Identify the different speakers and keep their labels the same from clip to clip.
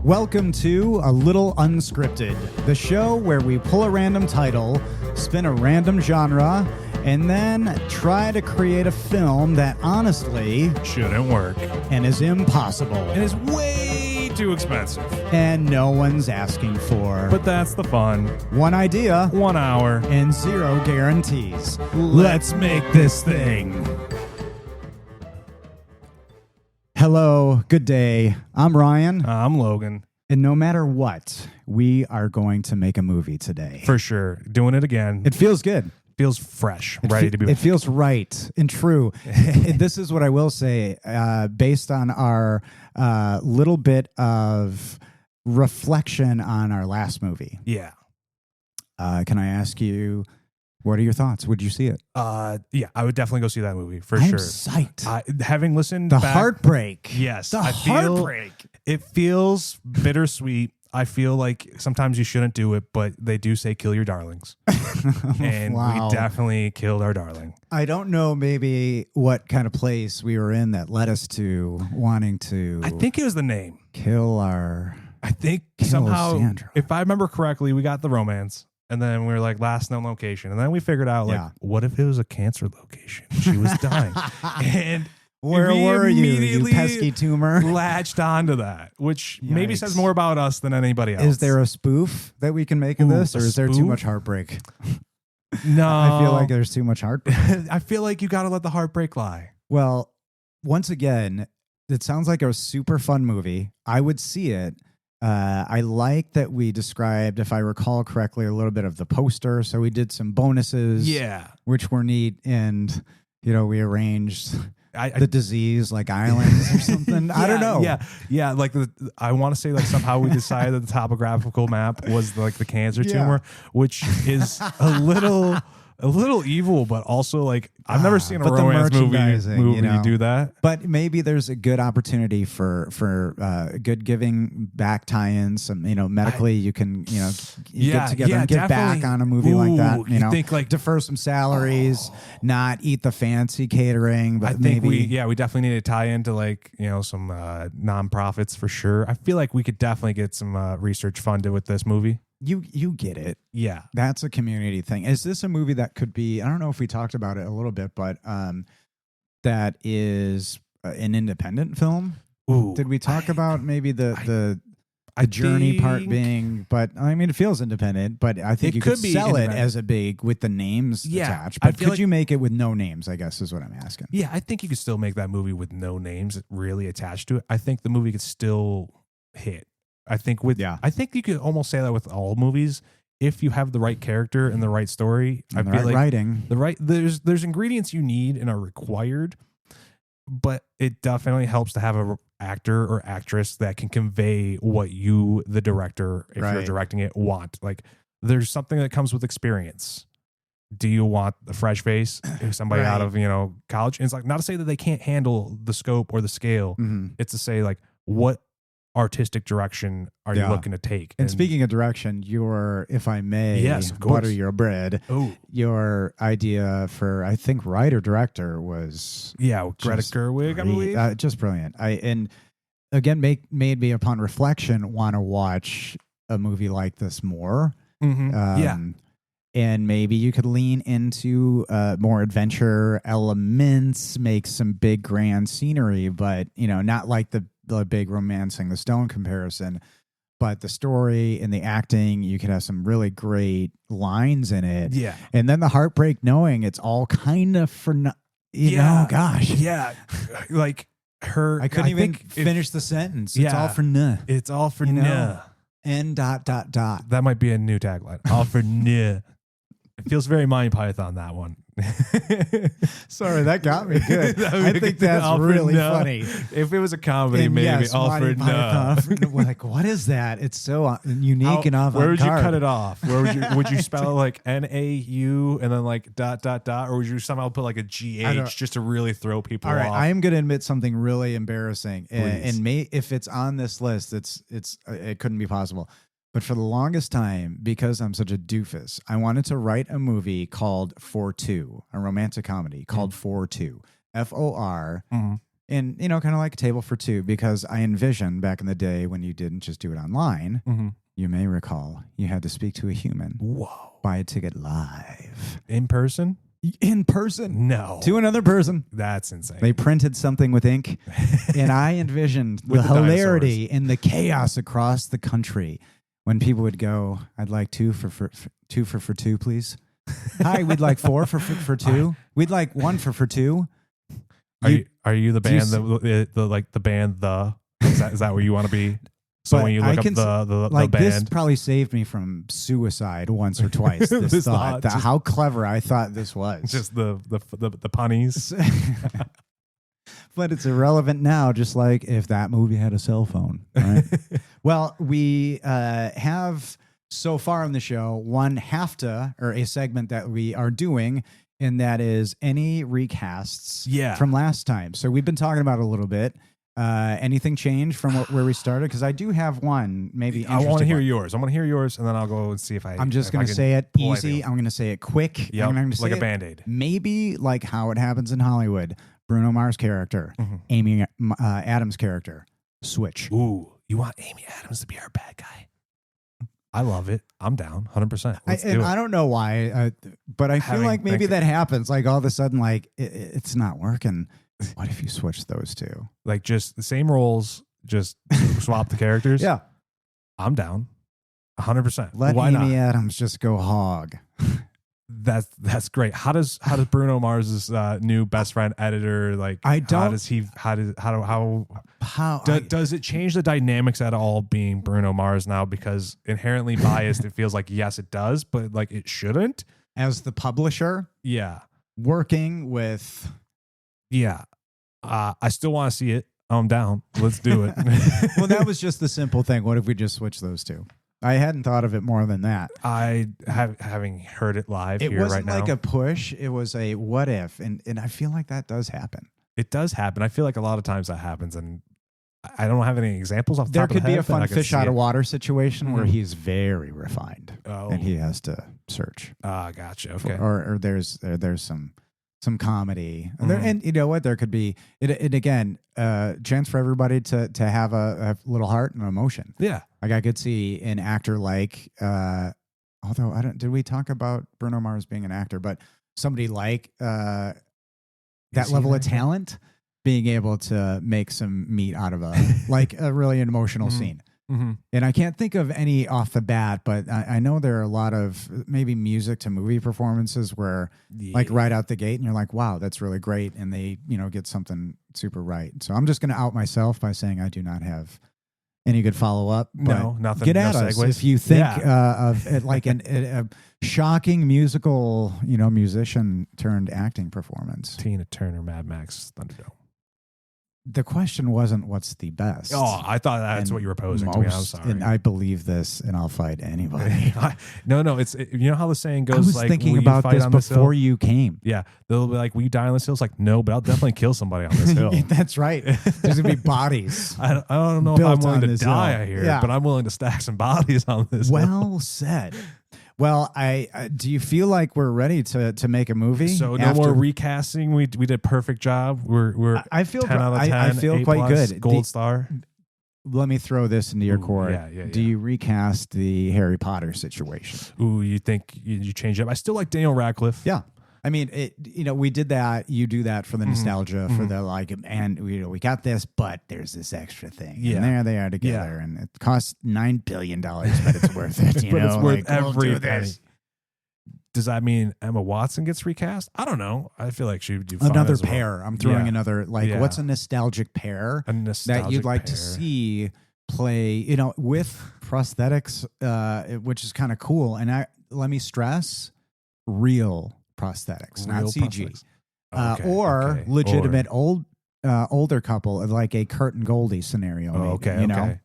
Speaker 1: Welcome to A Little Unscripted, the show where we pull a random title, spin a random genre, and then try to create a film that honestly
Speaker 2: shouldn't work
Speaker 1: and is impossible
Speaker 2: and is way too expensive.
Speaker 1: And no one's asking for.
Speaker 2: But that's the fun.
Speaker 1: One idea,
Speaker 2: 1 hour,
Speaker 1: and zero guarantees.
Speaker 2: Let's make this thing.
Speaker 1: Hello, good day. I'm Ryan.
Speaker 2: I'm Logan.
Speaker 1: And no matter what, we are going to make a movie today.
Speaker 2: For sure. Doing it again.
Speaker 1: It feels good.
Speaker 2: Feels fresh. Ready to be.
Speaker 1: It feels right and true. This is what I will say, based on our little bit of reflection on our last movie.
Speaker 2: Yeah.
Speaker 1: Can I ask you, what are your thoughts? Would you see it?
Speaker 2: Yeah, I would definitely go see that movie for
Speaker 1: I'm
Speaker 2: sure.
Speaker 1: Psyched.
Speaker 2: Having listened
Speaker 1: the
Speaker 2: back,
Speaker 1: heartbreak.
Speaker 2: Yes.
Speaker 1: The heartbreak.
Speaker 2: It feels bittersweet. I feel like sometimes you shouldn't do it, but they do say kill your darlings. And
Speaker 1: Wow.
Speaker 2: we definitely killed our darling.
Speaker 1: I don't know maybe what kind of place we were in that led us to wanting to
Speaker 2: I think it was the name.
Speaker 1: kill our...
Speaker 2: I think
Speaker 1: Kill
Speaker 2: somehow,
Speaker 1: Sandra.
Speaker 2: if I remember correctly, we got the romance. And then we were like, last known location. And then we figured out, like,
Speaker 1: Yeah.
Speaker 2: what if it was a cancer location? She was dying. And
Speaker 1: Where
Speaker 2: we
Speaker 1: were you
Speaker 2: immediately
Speaker 1: pesky tumor?
Speaker 2: latched onto that, which maybe
Speaker 1: Yikes.
Speaker 2: says more about us than anybody else.
Speaker 1: Is there a spoof that we can make of
Speaker 2: Ooh,
Speaker 1: this, or
Speaker 2: a
Speaker 1: is there too
Speaker 2: spoof?
Speaker 1: much heartbreak?
Speaker 2: No.
Speaker 1: I feel like there's too much heartbreak.
Speaker 2: I feel like you got to let the heartbreak lie.
Speaker 1: Well, once again, it sounds like a super fun movie. I would see it. I like that we described, if I recall correctly, a little bit of the poster. So we did some bonuses,
Speaker 2: Yeah.
Speaker 1: which were neat, and we arranged
Speaker 2: I
Speaker 1: the disease like islands or something. I don't know.
Speaker 2: Yeah. Like I want to say like somehow we decided that the topographical map was like the cancer tumor, which is a little evil, but also like I've never seen a
Speaker 1: but the
Speaker 2: romance
Speaker 1: merchandising,
Speaker 2: movie do that.
Speaker 1: But maybe there's a good opportunity for good giving back tie-ins. Some medically you can get together and get back on a movie like that.
Speaker 2: You think like
Speaker 1: defer some salaries, not eat the fancy catering. But
Speaker 2: I think
Speaker 1: maybe
Speaker 2: we definitely need to tie into like some nonprofits for sure. I feel like we could definitely get some research funded with this movie.
Speaker 1: you get it.
Speaker 2: Yeah.
Speaker 1: That's a community thing. Is this a movie that could be, I don't know if we talked about it a little bit, but that is an independent film?
Speaker 2: Ooh,
Speaker 1: Did we talk about maybe the journey part being, but I mean, it feels independent, but I think
Speaker 2: It
Speaker 1: you could
Speaker 2: could be
Speaker 1: sell it
Speaker 2: independent.
Speaker 1: as a big with the names
Speaker 2: Yeah,
Speaker 1: attached.
Speaker 2: I
Speaker 1: But
Speaker 2: feel
Speaker 1: could
Speaker 2: like-
Speaker 1: you make it with no names, I guess is what I'm asking.
Speaker 2: Yeah, I think you could still make that movie with no names really attached to it. I think the movie could still hit. I think you could almost say that with all movies. If you have the right character and the right story,
Speaker 1: And the
Speaker 2: I feel
Speaker 1: right
Speaker 2: like
Speaker 1: writing.
Speaker 2: there's ingredients you need and are required, but it definitely helps to have a actor or actress that can convey what you, the director, if you're
Speaker 1: Right.
Speaker 2: directing it, want. Like there's something that comes with experience. Do you want a fresh face? If somebody out
Speaker 1: Right.
Speaker 2: of college, and it's like not to say that they can't handle the scope or the scale.
Speaker 1: Mhm.
Speaker 2: It's to say like what artistic direction are you
Speaker 1: Yeah.
Speaker 2: looking to take?
Speaker 1: And speaking of direction, if I may,
Speaker 2: Yes, of course.
Speaker 1: butter your bread,
Speaker 2: oh
Speaker 1: your idea for, I think, writer-director was
Speaker 2: yeah, Greta
Speaker 1: just
Speaker 2: Gerwig, I
Speaker 1: great.
Speaker 2: believe.
Speaker 1: Just brilliant. And again, made me, upon reflection, want to watch a movie like this more.
Speaker 2: Mhm. Yeah.
Speaker 1: And maybe you could lean into more adventure elements, make some big grand scenery, but not like the big Romancing the Stone comparison, but the story and the acting, you could have some really great lines in it.
Speaker 2: Yeah.
Speaker 1: And then the heartbreak knowing it's all kind of for gosh.
Speaker 2: Yeah. Like her.
Speaker 1: I couldn't even finish the sentence. It's all for nah.
Speaker 2: It's all for
Speaker 1: You know?
Speaker 2: nah.
Speaker 1: N ...
Speaker 2: That might be a new tagline. All for nah. It feels very Monty Python, that one.
Speaker 1: Sorry, that got me good.
Speaker 2: That would be
Speaker 1: I
Speaker 2: a
Speaker 1: think
Speaker 2: good-
Speaker 1: that's
Speaker 2: all for
Speaker 1: really
Speaker 2: no.
Speaker 1: funny.
Speaker 2: If it was a comedy,
Speaker 1: And
Speaker 2: maybe
Speaker 1: yes,
Speaker 2: all
Speaker 1: Monty
Speaker 2: for no.
Speaker 1: Python. We're like, what is that? It's so unique and avant-garde.
Speaker 2: Where would you cut it off? Where would you spell it like NAU and then like ... or would you somehow put like a GH just to really throw people
Speaker 1: All right,
Speaker 2: off?
Speaker 1: I am going to admit something really embarrassing,
Speaker 2: Please.
Speaker 1: and if it's on this list, it couldn't be possible. But for the longest time, because I'm such a doofus, I wanted to write a movie called 4-2, a romantic comedy called 4-2, FOR, And, kind of like a table for two, because I envision back in the day when you didn't just do it online, you may recall you had to speak to a human.
Speaker 2: Whoa.
Speaker 1: Buy a ticket live.
Speaker 2: In person?
Speaker 1: In person.
Speaker 2: No.
Speaker 1: To another person.
Speaker 2: That's insane.
Speaker 1: They printed something with ink, and I envisioned the hilarity and the chaos across the country when people would go, I'd like two for two, please. Hi, we'd like four for two. We'd like one for two.
Speaker 2: Are you the band the band is that where you want to be? So when you look up the band,
Speaker 1: this probably saved me from suicide once or twice. This thought, how clever I thought this was.
Speaker 2: Just the punnies.
Speaker 1: But it's irrelevant now, just like if that movie had a cell phone. Right? Well, we have so far on the show a segment that we are doing, and that is any recasts from last time. So we've been talking about it a little bit. Anything changed from where we started? Because I do have one. Maybe
Speaker 2: I want to hear yours. I want to hear yours, and then I'll go and see if
Speaker 1: I'm just going to say it easy. I'm going to say it quick.
Speaker 2: Yep, I'm like a Band-Aid.
Speaker 1: Maybe like how it happens in Hollywood. Bruno Mars character, Amy Adams character, switch.
Speaker 2: Ooh, you want Amy Adams to be our bad guy? I love it. I'm down 100%.
Speaker 1: I don't know why, but I feel like maybe that happens. Like all of a sudden, like it's not working. What if you switch those two?
Speaker 2: Like just the same roles, just swap the characters?
Speaker 1: Yeah.
Speaker 2: I'm down 100%.
Speaker 1: Let Amy Adams just go hog.
Speaker 2: That's great. How does Bruno Mars's new best friend editor does it change the dynamics at all being Bruno Mars now? Because inherently biased, it feels like yes, it does, but like it shouldn't.
Speaker 1: As the publisher, working with,
Speaker 2: I still want to see it. I'm down. Let's do it.
Speaker 1: Well, that was just the simple thing. What if we just switch those two? I hadn't thought of it more than that.
Speaker 2: Having heard it live here right now.
Speaker 1: It wasn't like a push. It was a what if. And I feel like that does happen.
Speaker 2: It does happen. I feel like a lot of times that happens. And I don't have any examples off the top of the head.
Speaker 1: There could be a fun fish out of water situation where he's very refined and he has to search.
Speaker 2: Gotcha. Okay.
Speaker 1: Or there's some comedy. And you know what? There could be it again, chance for everybody to have a little heart and emotion.
Speaker 2: Yeah.
Speaker 1: Like I could see an actor like although did we talk about Bruno Mars being an actor, but somebody like that level of talent being able to make some meat out of a really emotional scene. And I can't think of any off the bat, but I know there are a lot of maybe music to movie performances where like right out the gate and you're like, wow, that's really great. And they, get something super right. So I'm just going to out myself by saying I do not have any good follow up.
Speaker 2: No, nothing.
Speaker 1: Get at us if you think of it like a shocking musical, musician turned acting performance.
Speaker 2: Tina Turner, Mad Max, Thunderdome.
Speaker 1: The question wasn't what's the best.
Speaker 2: Oh, I thought that's what you were posing to me. I'm sorry.
Speaker 1: And I believe this, and I'll fight anybody.
Speaker 2: No. It's you know how the saying goes.
Speaker 1: I was thinking about this before you came.
Speaker 2: Yeah, they'll be like, "Will you die on this hill?" It's like, no, but I'll definitely kill somebody on this hill.
Speaker 1: That's right. There's gonna be bodies.
Speaker 2: I don't know if I'm willing to die here, but I'm willing to stack some bodies on this.
Speaker 1: Well said. Well, I do you feel like we're ready to make a movie?
Speaker 2: So no more recasting. We did a perfect job. We're
Speaker 1: I feel
Speaker 2: 10 out of 10,
Speaker 1: I feel quite good.
Speaker 2: Gold star.
Speaker 1: Let me throw this into your court.
Speaker 2: Yeah.
Speaker 1: Do you recast the Harry Potter situation?
Speaker 2: Ooh, you think you change it up? I still like Daniel Radcliffe.
Speaker 1: Yeah. I mean, we did that. You do that for the nostalgia, for the and we got this, but there's this extra thing. Yeah. And there they are together, and it costs $9 billion, but it's worth it.
Speaker 2: It's worth every penny. Does that mean Emma Watson gets recast? I don't know. I feel like she would do fine
Speaker 1: another pair. I'm throwing another what's a nostalgic pair that you'd like to see play? With prosthetics, which is kind of cool. And let me stress, real prosthetics, not CG, or legitimate older couple, like a Kurt and Goldie scenario.
Speaker 2: Okay.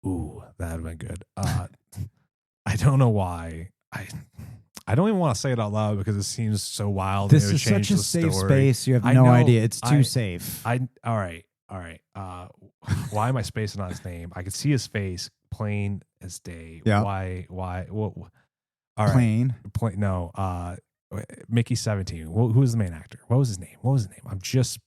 Speaker 2: Ooh, that would have been good. I don't know why. I don't even want to say it out loud because it seems so wild.
Speaker 1: This is such a safe space. You have no idea. It's too safe.
Speaker 2: All right. Why am I spacing on his name? I could see his face plain as day.
Speaker 1: Yeah.
Speaker 2: Why? What? All
Speaker 1: right. Plain.
Speaker 2: No. Mickey 17. Who was the main actor? What was his name? I'm just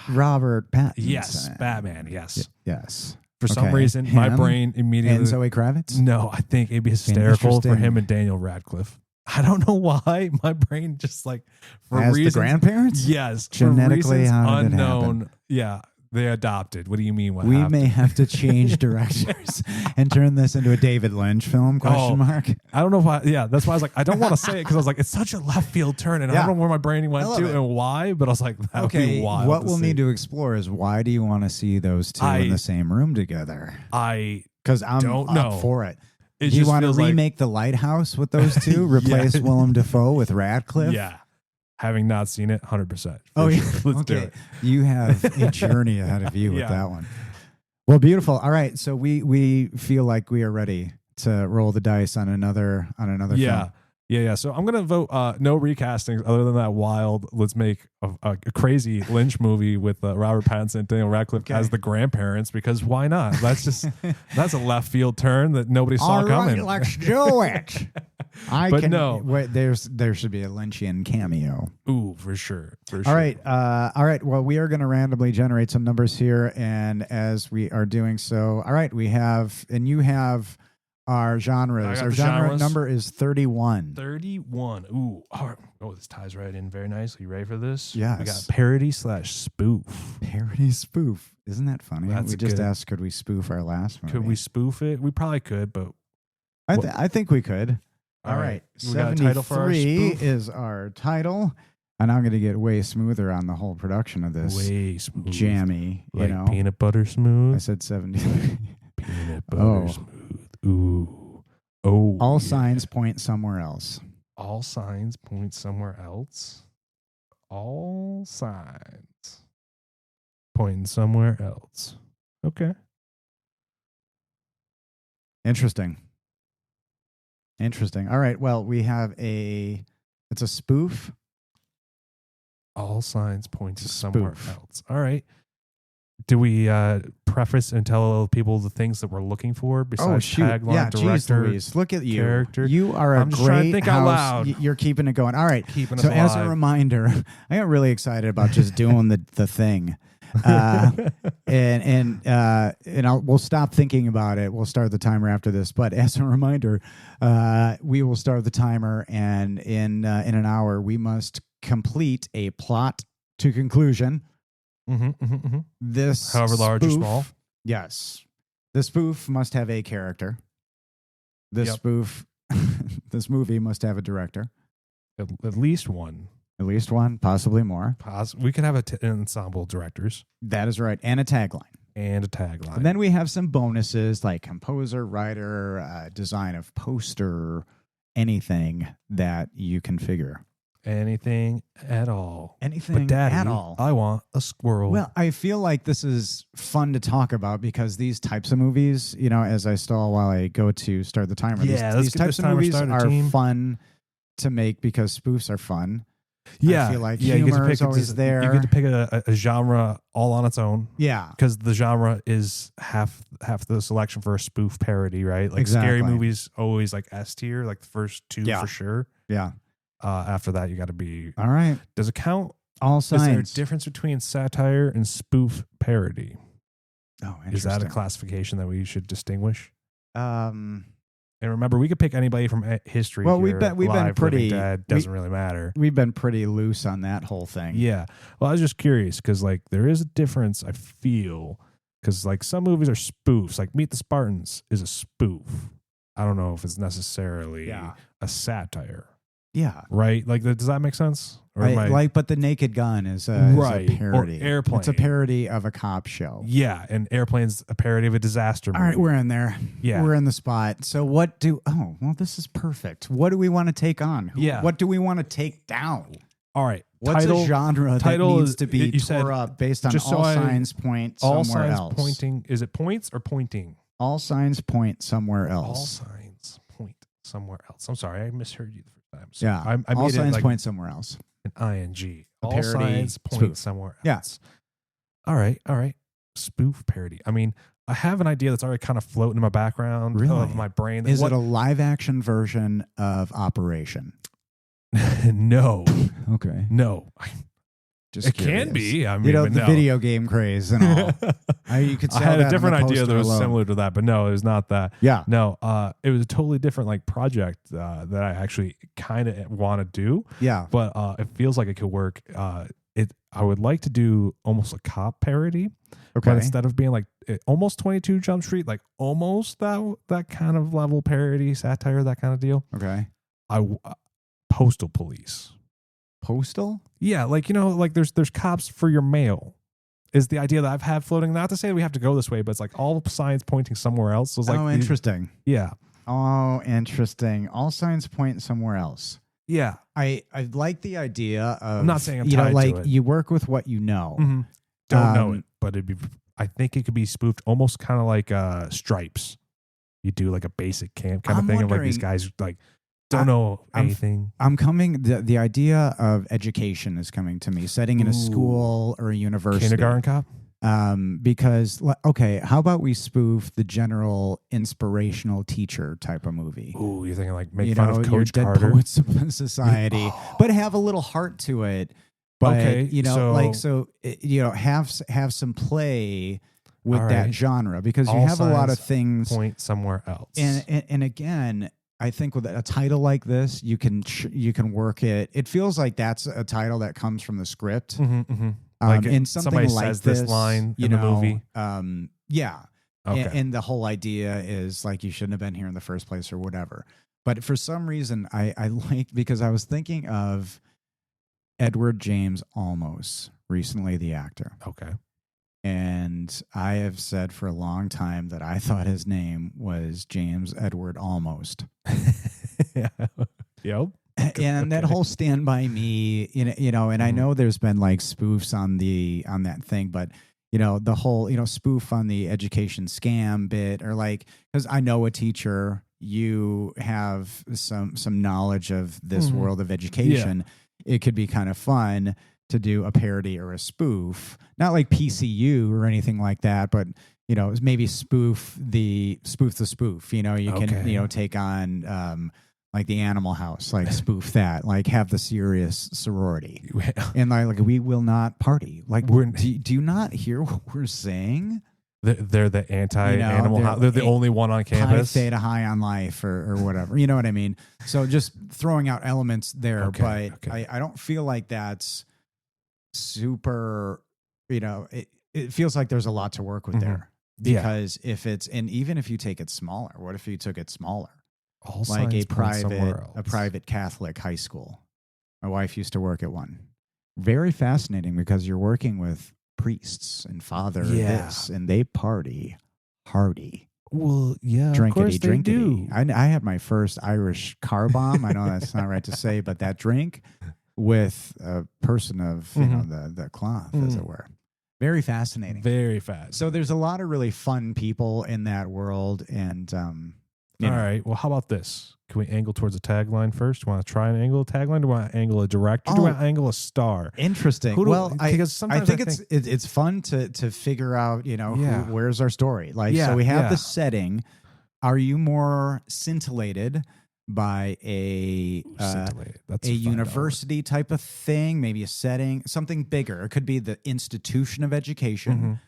Speaker 1: Robert Pattinson.
Speaker 2: Yes, Batman. Yes.
Speaker 1: Yes.
Speaker 2: For some reason, my brain immediately.
Speaker 1: And Zoe Kravitz?
Speaker 2: No, I think it'd be hysterical for him and Daniel Radcliffe. I don't know why. My brain just like
Speaker 1: for as reasons, the grandparents.
Speaker 2: Yes,
Speaker 1: genetically, how did
Speaker 2: unknown.
Speaker 1: It happen?
Speaker 2: Yeah, they adopted. What do you mean? What
Speaker 1: we
Speaker 2: happened?
Speaker 1: May have to change directors and turn this into a David Lynch film? Question mark.
Speaker 2: I don't know why. Yeah, that's why I was like, I don't want to say it because I was like, it's such a left field turn, and I don't know where my brain went to and why. But I was like, that would be wild.
Speaker 1: What we'll need to explore is why do you want to see those two in the same room together?
Speaker 2: Because
Speaker 1: I'm
Speaker 2: don't know
Speaker 1: up for it.
Speaker 2: Do
Speaker 1: you want to remake The Lighthouse with those two? Replace Willem Dafoe with Radcliffe?
Speaker 2: Yeah. Having not seen it, 100%.
Speaker 1: Oh, yeah.
Speaker 2: Sure. Let's do it.
Speaker 1: You have a journey ahead of you with that one. Well, beautiful. All right. So we feel like we are ready to roll the dice on another film.
Speaker 2: Yeah. So I'm gonna vote no recastings other than that wild. Let's make a crazy Lynch movie with Robert Pattinson and Daniel Radcliffe as the grandparents, because why not? That's a left field turn that nobody saw coming.
Speaker 1: Let's do it. There should be a Lynchian cameo.
Speaker 2: Ooh, for sure.
Speaker 1: All right. Well, we are going to randomly generate some numbers here, and as we are doing so, all right, we have, and you have our genres. Our genre number is 31.
Speaker 2: 31. Ooh. Oh, this ties right in very nicely. You ready for this?
Speaker 1: Yes.
Speaker 2: We got parody/spoof.
Speaker 1: Parody spoof. Isn't that funny?
Speaker 2: That's
Speaker 1: we just asked, could we spoof our last movie?
Speaker 2: Could we spoof it? We probably could, but
Speaker 1: I think we could. All right.
Speaker 2: We got a title for our spoof?
Speaker 1: Is our title. And I'm going to get way smoother on the whole production of this.
Speaker 2: Way smooth.
Speaker 1: Jammy.
Speaker 2: Like peanut butter smooth?
Speaker 1: I said 73.
Speaker 2: Peanut butter smooth. Ooh. Oh.
Speaker 1: All signs point somewhere else.
Speaker 2: All signs point somewhere else. All signs pointing somewhere else. Okay.
Speaker 1: Interesting. All right. Well, we have it's a spoof.
Speaker 2: All signs point to somewhere else. All right. Do we preface and tell people the things that we're looking for besides tagline, director,
Speaker 1: Louise, look at you.
Speaker 2: Character?
Speaker 1: You are a
Speaker 2: I'm just
Speaker 1: great
Speaker 2: trying to think out loud.
Speaker 1: You're keeping it going. All right.
Speaker 2: Keeping
Speaker 1: so
Speaker 2: us
Speaker 1: as
Speaker 2: alive.
Speaker 1: a reminder, I got really excited about just doing the thing. We'll stop thinking about it. We'll start the timer after this. But as a reminder, we will start the timer, and in an hour, we must complete a plot to conclusion. This,
Speaker 2: however large or small.
Speaker 1: Yes, the spoof must have a character. This spoof, this movie must have a director.
Speaker 2: At least one.
Speaker 1: At least one, possibly more.
Speaker 2: We could have an ensemble of directors.
Speaker 1: That is right, and a tagline.
Speaker 2: And
Speaker 1: then we have some bonuses like composer, writer, design of poster, anything that you can figure.
Speaker 2: Anything at all.
Speaker 1: Anything
Speaker 2: but Daddy,
Speaker 1: at all.
Speaker 2: I want a squirrel.
Speaker 1: Well, I feel like this is fun to talk about because these types of movies, as I stall while I go to start the timer, these types of movies are fun to make because spoofs are fun.
Speaker 2: Yeah,
Speaker 1: I feel like humor is always there.
Speaker 2: You get to pick a genre all on its own.
Speaker 1: Yeah,
Speaker 2: because the genre is half the selection for a spoof parody, right? Like
Speaker 1: exactly.
Speaker 2: Scary movies always like S tier, like the first two for sure.
Speaker 1: Yeah.
Speaker 2: After that, you got to be
Speaker 1: all right.
Speaker 2: Does it count?
Speaker 1: All signs.
Speaker 2: Is there a difference between satire and spoof parody?
Speaker 1: Oh, interesting.
Speaker 2: Is that a classification that we should distinguish? And remember, we could pick anybody from history.
Speaker 1: Well,
Speaker 2: here.
Speaker 1: we've been pretty
Speaker 2: dead, doesn't really matter.
Speaker 1: We've been pretty loose on that whole thing.
Speaker 2: Yeah. Well, I was just curious because like there is a difference. I feel because like some movies are spoofs. Like Meet the Spartans is a spoof. I don't know if it's necessarily a satire.
Speaker 1: Yeah.
Speaker 2: Right. Like, does that make sense?
Speaker 1: But The Naked Gun is a parody.
Speaker 2: Or Airplane.
Speaker 1: It's a parody of a cop show.
Speaker 2: Yeah, and Airplane's a parody of a disaster movie.
Speaker 1: All right, we're in there.
Speaker 2: Yeah.
Speaker 1: We're in the spot. So this is perfect. What do we want to take on?
Speaker 2: Yeah.
Speaker 1: What do we want to take down?
Speaker 2: All right.
Speaker 1: What's a genre that needs to be tore up based on all signs point somewhere else?
Speaker 2: All signs pointing. Is it points or pointing?
Speaker 1: All signs point somewhere else.
Speaker 2: All signs point somewhere else. I'm sorry, I misheard you the first time.
Speaker 1: So yeah.
Speaker 2: I
Speaker 1: all signs point somewhere else.
Speaker 2: An ing.
Speaker 1: A
Speaker 2: all
Speaker 1: parody
Speaker 2: signs point somewhere else.
Speaker 1: Yeah.
Speaker 2: All right. Spoof parody. I mean, I have an idea that's already kind of floating in my background of my brain.
Speaker 1: Is it a live action version of Operation?
Speaker 2: No.
Speaker 1: Okay.
Speaker 2: No.
Speaker 1: Just
Speaker 2: it
Speaker 1: curious.
Speaker 2: can be. I mean,
Speaker 1: you know,
Speaker 2: but
Speaker 1: the
Speaker 2: no.
Speaker 1: video game craze and all. You could.
Speaker 2: I had a different idea
Speaker 1: that
Speaker 2: that was similar to that, but no, it was not that.
Speaker 1: Yeah.
Speaker 2: No, it was a totally different like project that I actually kind of want to do.
Speaker 1: Yeah.
Speaker 2: But it feels like it could work. I would like to do almost a cop parody.
Speaker 1: Okay.
Speaker 2: But instead of being like almost 22 Jump Street, like almost that kind of level parody, satire, that kind of deal.
Speaker 1: Okay.
Speaker 2: Postal Police.
Speaker 1: Postal?
Speaker 2: Yeah, like, you know, like there's cops for your mail. Is the idea that I've had floating. Not to say we have to go this way, but it's like all signs pointing somewhere else. So it's like,
Speaker 1: interesting.
Speaker 2: Yeah.
Speaker 1: Oh, interesting. All signs point somewhere else.
Speaker 2: Yeah.
Speaker 1: I like the idea of.
Speaker 2: I'm not saying I'm
Speaker 1: you know,
Speaker 2: tied
Speaker 1: like
Speaker 2: to it.
Speaker 1: You work with what you know.
Speaker 2: Mm-hmm. Don't know it, but I think it could be spoofed almost kind of like Stripes. You do like a basic camp kind of thing of like these guys like don't know anything.
Speaker 1: The idea of education is coming to me, setting in a school or a university.
Speaker 2: Kindergarten cop?
Speaker 1: Because, okay, how about we spoof the general inspirational teacher type of movie?
Speaker 2: Ooh, you're thinking like make fun of Coach
Speaker 1: Dead
Speaker 2: Carter?
Speaker 1: Poets Society, but have a little heart to it. But, you know, have some play with that genre, because you have a lot of things.
Speaker 2: Point somewhere else.
Speaker 1: And again, I think with a title like this, you can work it. It feels like that's a title that comes from the script.
Speaker 2: Mm-hmm, mm-hmm.
Speaker 1: And something
Speaker 2: somebody
Speaker 1: like
Speaker 2: says this line in the movie.
Speaker 1: Yeah.
Speaker 2: Okay.
Speaker 1: And the whole idea is like, you shouldn't have been here in the first place or whatever. But for some reason, I like, because I was thinking of Edward James Olmos recently, the actor.
Speaker 2: Okay.
Speaker 1: And I have said for a long time that I thought his name was James Edward Almost.
Speaker 2: Yep.
Speaker 1: And that whole Stand By Me, you know, and I know there's been like spoofs on that thing, but you know, the whole, you know, spoof on the education scam bit, or like, because I know a teacher, you have some knowledge of this world of education. Yeah. It could be kind of fun to do a parody or a spoof, not like PCU or anything like that, but you know, maybe spoof the spoof. You know, you can, you know, take on like the Animal House, like spoof that, like have the serious sorority, and like we will not party. Like, do you not hear what we're saying?
Speaker 2: They're the anti-animal house. They're the only one on campus.
Speaker 1: Pi Theta High on life, or whatever. You know what I mean? So just throwing out elements there, but I don't feel like that's super. You know, it feels like there's a lot to work with there, because even if you take it smaller, what if you took it smaller?
Speaker 2: All
Speaker 1: like a private Catholic high school. My wife used to work at one. Very fascinating, because you're working with priests and father this, and they party hardy.
Speaker 2: Well, yeah,
Speaker 1: drinkity,
Speaker 2: of course they do.
Speaker 1: I had my first Irish car bomb. I know that's not right to say, but that drink with a person of you know the cloth, as it were. Very fascinating.
Speaker 2: Very fast.
Speaker 1: So there's a lot of really fun people in that world, and
Speaker 2: all right. Well, how about this? Can we angle towards a tagline first? Do you want to try and angle a tagline? Do you want to angle a director? Do you want to angle a star?
Speaker 1: Interesting.
Speaker 2: Because sometimes
Speaker 1: I think it's fun to figure out, you know, where's our story? Like, so we have the setting. Are you more scintillated by a university type of thing? Maybe a setting, something bigger. It could be the institution of education.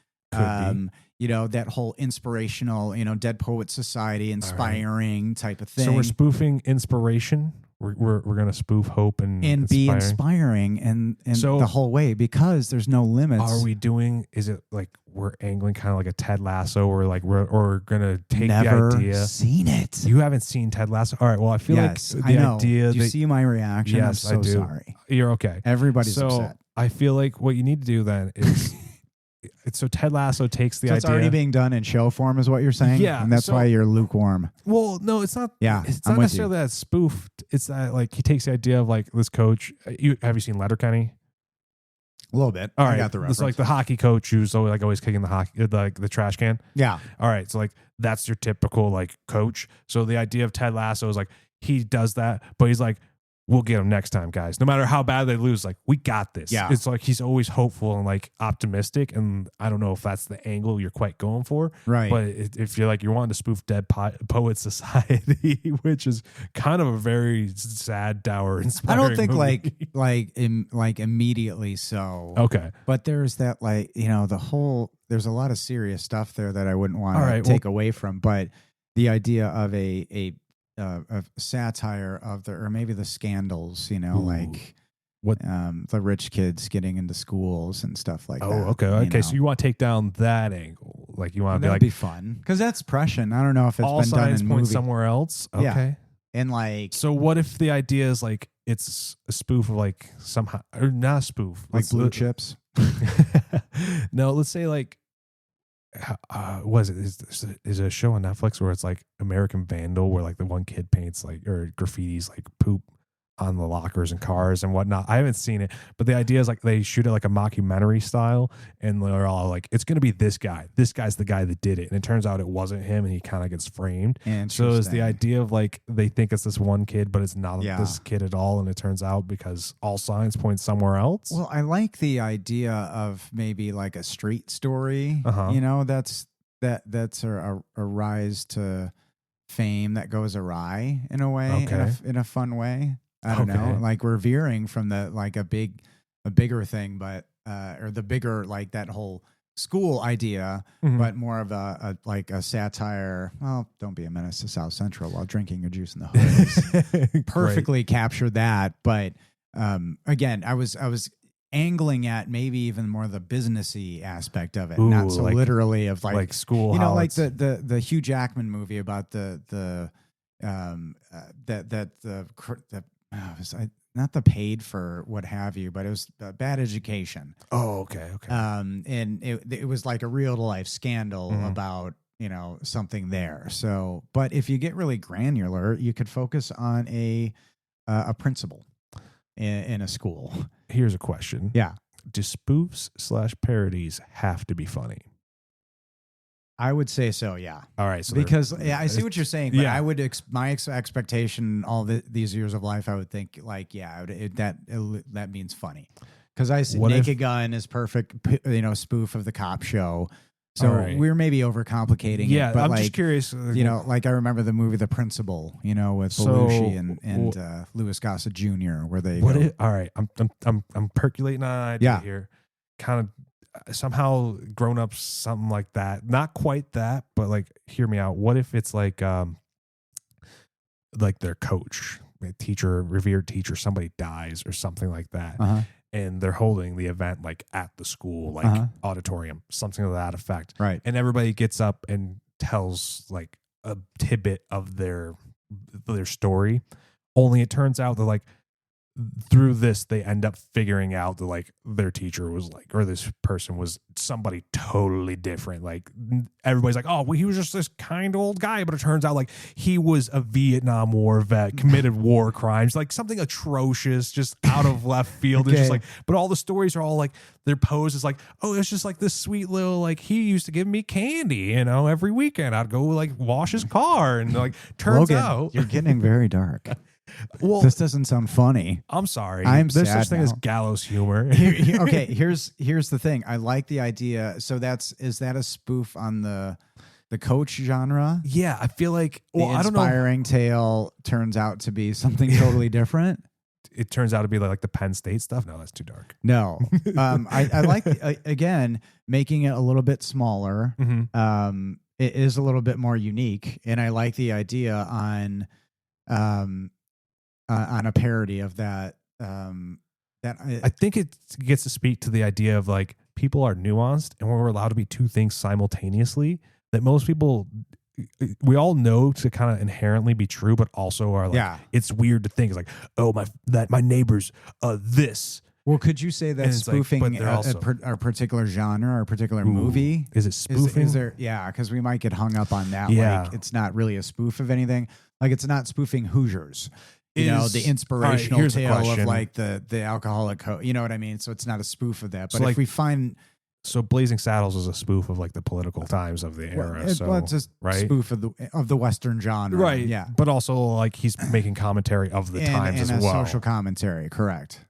Speaker 1: You know, that whole inspirational, you know, Dead Poets Society, inspiring type of thing.
Speaker 2: So we're spoofing inspiration. We're going to spoof hope and
Speaker 1: be inspiring and so, the whole way, because there's no limits.
Speaker 2: Are we doing? Is it like we're angling kind of like a Ted Lasso, or like we're going to take
Speaker 1: Never
Speaker 2: the idea?
Speaker 1: Seen it?
Speaker 2: You haven't seen Ted Lasso? All right. Well, I feel like the idea.
Speaker 1: Do you see my reaction?
Speaker 2: Yes,
Speaker 1: I'm so
Speaker 2: I do.
Speaker 1: Sorry.
Speaker 2: You're okay.
Speaker 1: Everybody's upset.
Speaker 2: I feel like what you need to do then is. So Ted Lasso takes the idea.
Speaker 1: It's already being done in show form, is what you're saying?
Speaker 2: Yeah.
Speaker 1: And that's why you're lukewarm.
Speaker 2: Well, no, it's not.
Speaker 1: Yeah.
Speaker 2: It's not necessarily that it's spoofed. It's that like he takes the idea of like this coach. Have you seen Letterkenny?
Speaker 1: A little bit.
Speaker 2: All right.
Speaker 1: I got the reference.
Speaker 2: It's like the hockey coach who's always kicking the trash can.
Speaker 1: Yeah.
Speaker 2: All right. So like that's your typical like coach. So the idea of Ted Lasso is like he does that, but he's like, we'll get them next time, guys. No matter how bad they lose, like, we got this.
Speaker 1: Yeah.
Speaker 2: It's like he's always hopeful and like optimistic. And I don't know if that's the angle you're quite going for.
Speaker 1: Right.
Speaker 2: But if you're like, you're wanting to spoof Dead Poets Society, which is kind of a very sad, dour, inspiring
Speaker 1: I don't think
Speaker 2: movie.
Speaker 1: like immediately so.
Speaker 2: Okay.
Speaker 1: But there's that, like, you know, there's a lot of serious stuff there that I wouldn't want to take away from. But the idea of a satire of or maybe the scandals, you know, like
Speaker 2: what
Speaker 1: the rich kids getting into schools and stuff like that.
Speaker 2: Oh, okay. So you want to take down that angle, like you want to be like,
Speaker 1: be fun because that's prescient. I don't know if it's
Speaker 2: all
Speaker 1: been done
Speaker 2: signs
Speaker 1: in
Speaker 2: point
Speaker 1: movie.
Speaker 2: somewhere else. Okay.
Speaker 1: Yeah. And like,
Speaker 2: so what if the idea is like it's a spoof of like somehow, or not a spoof,
Speaker 1: like Blue Chips?
Speaker 2: No, let's say like, was it is it a show on Netflix where it's like American Vandal, where like the one kid paints like or graffitis like poop on the lockers and cars and whatnot. I haven't seen it, but the idea is like they shoot it like a mockumentary style, and they're all like, it's going to be this guy. This guy's the guy that did it, and it turns out it wasn't him, and he kind of gets framed. So is the idea of like they think it's this one kid, but it's not this kid at all, and it turns out because all signs point somewhere else.
Speaker 1: Well, I like the idea of maybe like a street story. You know, that's a rise to fame that goes awry in a way, in a fun way. I don't know, like we're veering from the like a bigger thing, but or the bigger like that whole school idea, but more of a like a satire. Well, don't be a menace to South Central while drinking your juice in the hood. Perfectly captured that, but again, I was angling at maybe even more the businessy aspect of it, not so like, literally of like school. You know, like the Hugh Jackman movie about the not the paid for what have you, but it was Bad Education.
Speaker 2: Oh, okay.
Speaker 1: And it was like a real life scandal about, you know, something there. So, but if you get really granular, you could focus on a principal in a school.
Speaker 2: Here's a question.
Speaker 1: Yeah.
Speaker 2: Do spoofs / parodies have to be funny?
Speaker 1: I would say so, yeah.
Speaker 2: All right, so
Speaker 1: because I see what you're saying, but I would my expectation all these years of life, I would think like, that means funny, because I see Naked Gun is perfect, you know, spoof of the cop show. So we're maybe overcomplicating it. But
Speaker 2: I'm
Speaker 1: like,
Speaker 2: just curious.
Speaker 1: You know, like I remember the movie The Principal, you know, with Belushi and Louis Gossett Jr., where they
Speaker 2: all right, I'm percolating on an idea here. Kind of somehow grown up something like that, not quite that, but like, hear me out. What if it's like their coach, a teacher, revered teacher, somebody dies or something like that, and they're holding the event like at the school, like auditorium, something to that effect,
Speaker 1: right?
Speaker 2: And everybody gets up and tells like a tidbit of their story, only it turns out that like through this they end up figuring out that like their teacher was like, or this person was somebody totally different. Like everybody's like, oh well, he was just this kind old guy, but it turns out like he was a Vietnam War vet, committed war crimes, like something atrocious, just out of left field. It's just like, but all the stories are all like, their pose is like, oh, it's just like this sweet little, like he used to give me candy, you know, every weekend I'd go like wash his car, and like turns out
Speaker 1: you're getting very dark.
Speaker 2: Well,
Speaker 1: this doesn't sound funny.
Speaker 2: I'm sorry.
Speaker 1: There's
Speaker 2: such thing as gallows humor.
Speaker 1: Okay, here's the thing. I like the idea. So is that a spoof on the coach genre?
Speaker 2: Yeah, I feel like
Speaker 1: the inspiring tale turns out to be something totally different.
Speaker 2: It turns out to be like the Penn State stuff. No, that's too dark.
Speaker 1: No, I like again making it a little bit smaller. It is a little bit more unique, and I like the idea on a parody of that.
Speaker 2: I think it gets to speak to the idea of like people are nuanced, and we're allowed to be two things simultaneously that most people, we all know to kind of inherently be true, but also are like, it's weird to think. It's like, oh, my neighbor's this.
Speaker 1: Well, could you say that's spoofing
Speaker 2: like,
Speaker 1: a particular genre or a particular movie?
Speaker 2: Is it spoofing?
Speaker 1: Is there? Yeah, because we might get hung up on that.
Speaker 2: Yeah.
Speaker 1: Like, it's not really a spoof of anything. Like, it's not spoofing Hoosiers. You know, the inspirational tale of like the alcoholic, you know what I mean? So it's not a spoof of that. But so if we find
Speaker 2: So Blazing Saddles is a spoof of like the political times of the era.
Speaker 1: It's a spoof of the Western genre,
Speaker 2: right?
Speaker 1: Yeah,
Speaker 2: but also like he's making commentary of the times as well,
Speaker 1: social commentary, correct?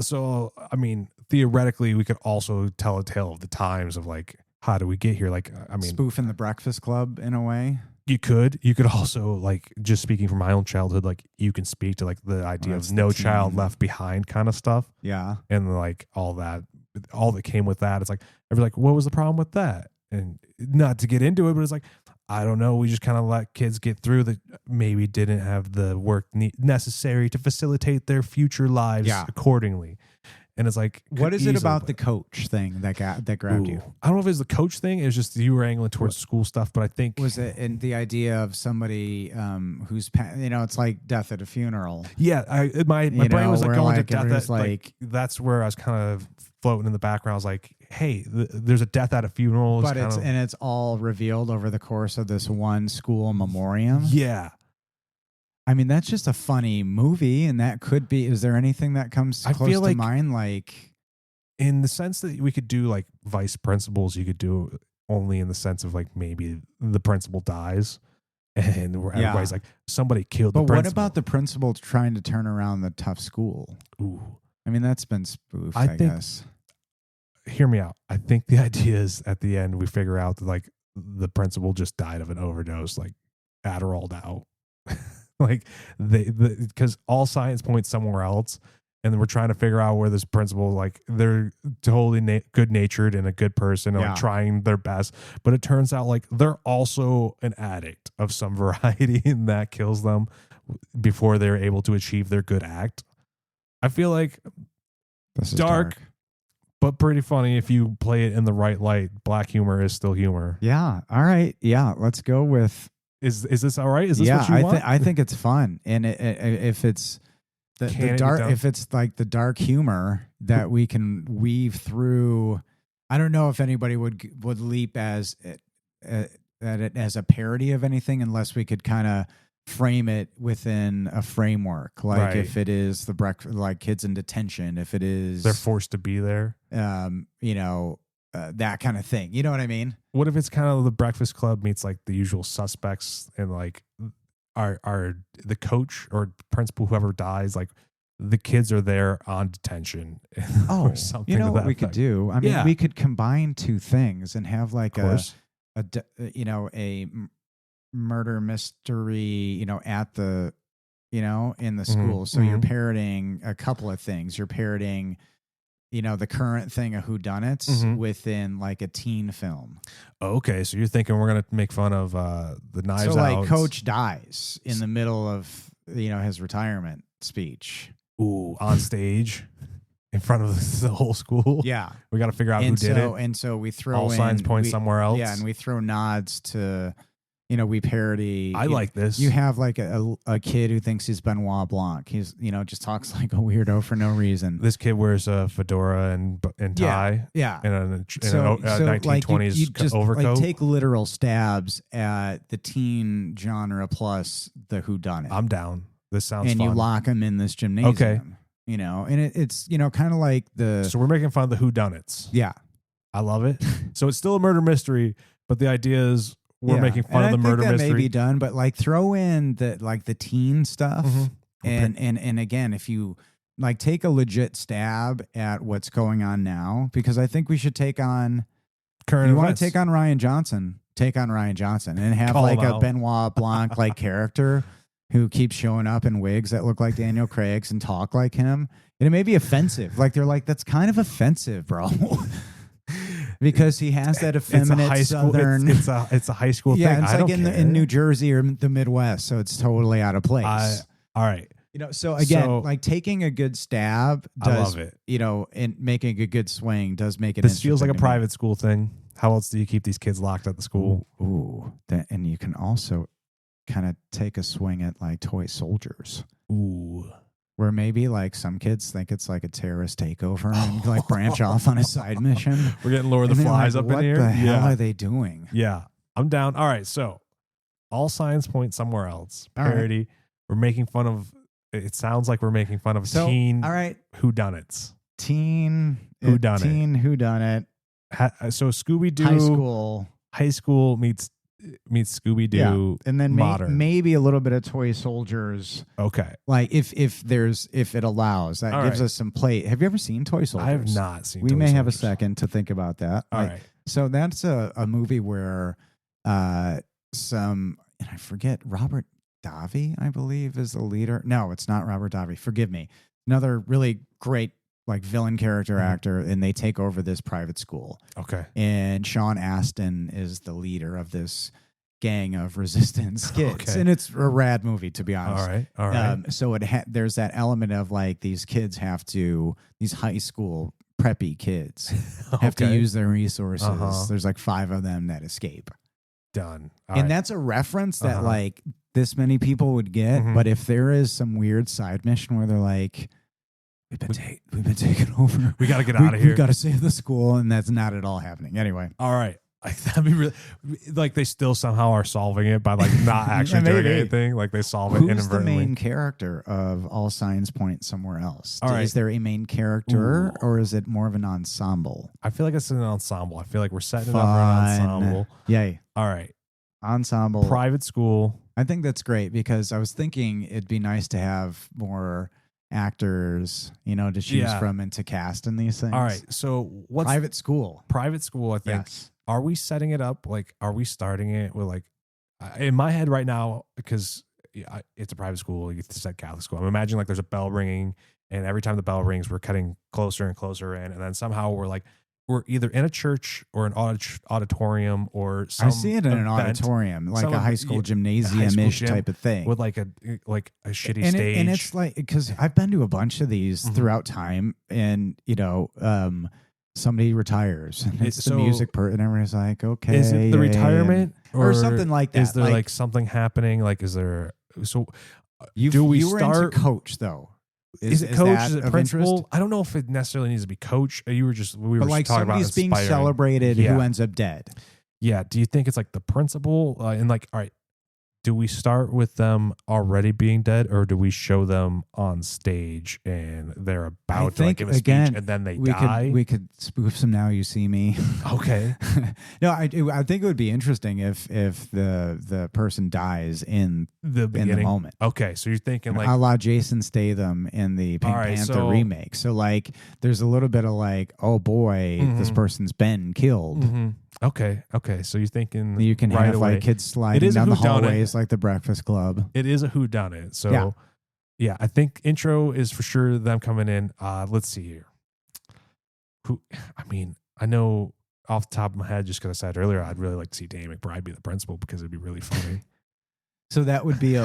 Speaker 2: So I mean, theoretically, we could also tell a tale of the times of like how do we get here? Like, I mean,
Speaker 1: spoofing the Breakfast Club in a way.
Speaker 2: You could also, like, just speaking from my own childhood, like you can speak to like the idea of No Child Left Behind kind of stuff.
Speaker 1: Yeah.
Speaker 2: And like all that came with that. It's like, everybody's like, what was the problem with that? And not to get into it, but it's like, I don't know. We just kind of let kids get through that maybe didn't have the work necessary to facilitate their future lives accordingly. And it's like,
Speaker 1: what is it about the coach thing that grabbed you?
Speaker 2: I don't know if it's the coach thing. It was just you were angling towards school stuff, but I think
Speaker 1: was it in the idea of somebody who's it's like death at a funeral.
Speaker 2: Yeah, my brain was like going
Speaker 1: like
Speaker 2: to death. Like that's where I was kind of floating in the background. I was like, hey, there's a death at a funeral,
Speaker 1: but it's all revealed over the course of this one school memoriam.
Speaker 2: Yeah.
Speaker 1: I mean, that's just a funny movie, and that could be. Is there anything that comes close to mind? Like,
Speaker 2: in the sense that we could do like vice principals, you could do only in the sense of like maybe the principal dies, and everybody's like somebody killed the principal.
Speaker 1: But what about the principal trying to turn around the tough school?
Speaker 2: Ooh,
Speaker 1: I mean, that's been spoofed. I guess.
Speaker 2: Hear me out. I think the idea is at the end we figure out that like the principal just died of an overdose, like Adderalled out. Like because all science points somewhere else, and then we're trying to figure out where this principal, like they're totally good natured and a good person and like trying their best, but it turns out like they're also an addict of some variety, and that kills them before they're able to achieve their good act. I feel like
Speaker 1: this is
Speaker 2: dark, but pretty funny if you play it in the right light. Black humor is still humor.
Speaker 1: Yeah. All right. Yeah. Let's go with.
Speaker 2: Is this all right? Is this what you want?
Speaker 1: I think it's fun, and if it's the dark, if it's like the dark humor that we can weave through, I don't know if anybody would leap at it as a parody of anything unless we could kind of frame it within a framework, like if it is the breakfast, like kids in detention, if it is
Speaker 2: they're forced to be there,
Speaker 1: that kind of thing. You know what I mean?
Speaker 2: What if it's kind of the Breakfast Club meets like The Usual Suspects, and like are the coach or principal, whoever dies, like the kids are there on detention.
Speaker 1: Or something. You know what we could do? I mean, we could combine two things and have like a murder mystery, at the, in the school. So you're parroting a couple of things. You're parroting the current thing of whodunits within like a teen film.
Speaker 2: Okay, so you're thinking we're gonna make fun of the Knives Out.
Speaker 1: So like Coach dies in the middle of his retirement speech.
Speaker 2: Ooh, on stage in front of the whole school.
Speaker 1: Yeah,
Speaker 2: we got to figure out who did it.
Speaker 1: And so we throw
Speaker 2: all signs point somewhere else.
Speaker 1: Yeah, and we throw nods to. We parody.
Speaker 2: I like this.
Speaker 1: You have like a kid who thinks he's Benoit Blanc. He's just talks like a weirdo for no reason.
Speaker 2: This kid wears a fedora and tie.
Speaker 1: Yeah.
Speaker 2: And a 1920s
Speaker 1: just
Speaker 2: overcoat.
Speaker 1: Like take literal stabs at the teen genre plus the whodunit.
Speaker 2: I'm down. This sounds
Speaker 1: fun. And you lock them in this gymnasium. Okay. And it's kind of like the.
Speaker 2: So we're making fun of the whodunits.
Speaker 1: Yeah.
Speaker 2: I love it. So it's still a murder mystery, but the idea is. We're making fun of the murder mystery. That may
Speaker 1: be done, but like throw in the teen stuff, and again, if you like take a legit stab at what's going on now, because I think we should take on
Speaker 2: current.
Speaker 1: You want to take on Ryan Johnson? Take on Ryan Johnson and have like a Benoit Blanc like character who keeps showing up in wigs that look like Daniel Craig's and talk like him. And it may be offensive. Like they're like, that's kind of offensive, bro. Because he has that effeminate southern.
Speaker 2: It's a high school thing.
Speaker 1: Yeah, it's like in New Jersey or the Midwest, so it's totally out of place.
Speaker 2: All right.
Speaker 1: So again, like taking a good stab does,
Speaker 2: I love it.
Speaker 1: And making a good swing does make it.
Speaker 2: This feels like a private school thing. How else do you keep these kids locked at the school?
Speaker 1: Ooh. And you can also kind of take a swing at like toy soldiers.
Speaker 2: Ooh.
Speaker 1: Where maybe like some kids think it's like a terrorist takeover and like branch off on a side mission.
Speaker 2: We're getting Lord of the Flies up in here.
Speaker 1: What the hell are they doing?
Speaker 2: Yeah, I'm down. All right, so all signs point somewhere else. Parody. Right. We're making fun of. It sounds like we're making fun of teen.
Speaker 1: All right,
Speaker 2: whodunits.
Speaker 1: Teen whodunit.
Speaker 2: So Scooby Doo
Speaker 1: high school
Speaker 2: meets Scooby Doo,
Speaker 1: and then
Speaker 2: modern.
Speaker 1: Maybe a little bit of Toy Soldiers.
Speaker 2: Okay,
Speaker 1: like if it allows, that gives us some play. Have you ever seen Toy Soldiers?
Speaker 2: I have not seen.
Speaker 1: We may have a second to think about that.
Speaker 2: All right.
Speaker 1: So that's a movie where I forget, Robert Davi, I believe, is the leader. No, it's not Robert Davi. Forgive me. Another really great like villain character actor, and they take over this private school.
Speaker 2: Okay.
Speaker 1: And Sean Astin is the leader of this gang of resistance kids. Okay. And it's a rad movie, to be honest.
Speaker 2: All right.
Speaker 1: So there's that element of like these high school preppy kids have to use their resources. There's like 5 of them that escape.
Speaker 2: Done.
Speaker 1: That's a reference that like this many people would get. But if there is some weird side mission where they're like, we've been taken over,
Speaker 2: we got to get out of here,
Speaker 1: we got to save the school, and that's not at all happening. Anyway.
Speaker 2: All right. That'd be really, like, they still somehow are solving it by like not actually doing anything. Like they solve it inadvertently.
Speaker 1: Who's the main character of All Signs Point Somewhere Else?
Speaker 2: All right.
Speaker 1: Is there a main character or is it more of an ensemble?
Speaker 2: I feel like it's an ensemble. I feel like we're setting it up for an ensemble.
Speaker 1: Yay.
Speaker 2: All right.
Speaker 1: Ensemble.
Speaker 2: Private school.
Speaker 1: I think that's great because I was thinking it'd be nice to have more actors, to choose from and to cast in these things.
Speaker 2: All right. So what's
Speaker 1: private school?
Speaker 2: Private school, I think.
Speaker 1: Yes.
Speaker 2: Are we setting it up? Like, are we starting it with like, in my head right now, because it's a private school, you said Catholic school. I'm imagining like there's a bell ringing, and every time the bell rings, we're cutting closer and closer in, and then somehow we're either in a church or an auditorium or some.
Speaker 1: I see it in
Speaker 2: event,
Speaker 1: an auditorium, like a high school gymnasium-ish type of thing,
Speaker 2: with like a shitty stage.
Speaker 1: And it's like, because I've been to a bunch of these throughout time, and somebody retires, and it's the music part, and everyone's like, okay,
Speaker 2: is it the retirement
Speaker 1: or something like that?
Speaker 2: Is there like something happening? Like, is there? So
Speaker 1: you were into coach though?
Speaker 2: Is it coach? Is it principal? Interest? I don't know if it necessarily needs to be coach. We were like talking about
Speaker 1: somebody's being celebrated who ends up dead.
Speaker 2: Yeah. Do you think it's like the principal and like, all right, do we start with them already being dead, or do we show them on stage and they're about to give a speech and then they die?
Speaker 1: We could spoof some Now You See Me.
Speaker 2: Okay.
Speaker 1: No, I think it would be interesting if the person dies in the moment.
Speaker 2: Okay, so you're thinking like
Speaker 1: a la Jason Statham in the Pink Panther remake. So like, there's a little bit of like, oh boy, this person's been killed.
Speaker 2: Okay. So you're thinking
Speaker 1: you can have like kids sliding down the hallways like the Breakfast Club.
Speaker 2: It is a whodunit. So yeah, I think intro is for sure them coming in. Let's see here. I know off the top of my head, just because I said earlier, I'd really like to see Danny McBride be the principal because it'd be really funny.
Speaker 1: So that would be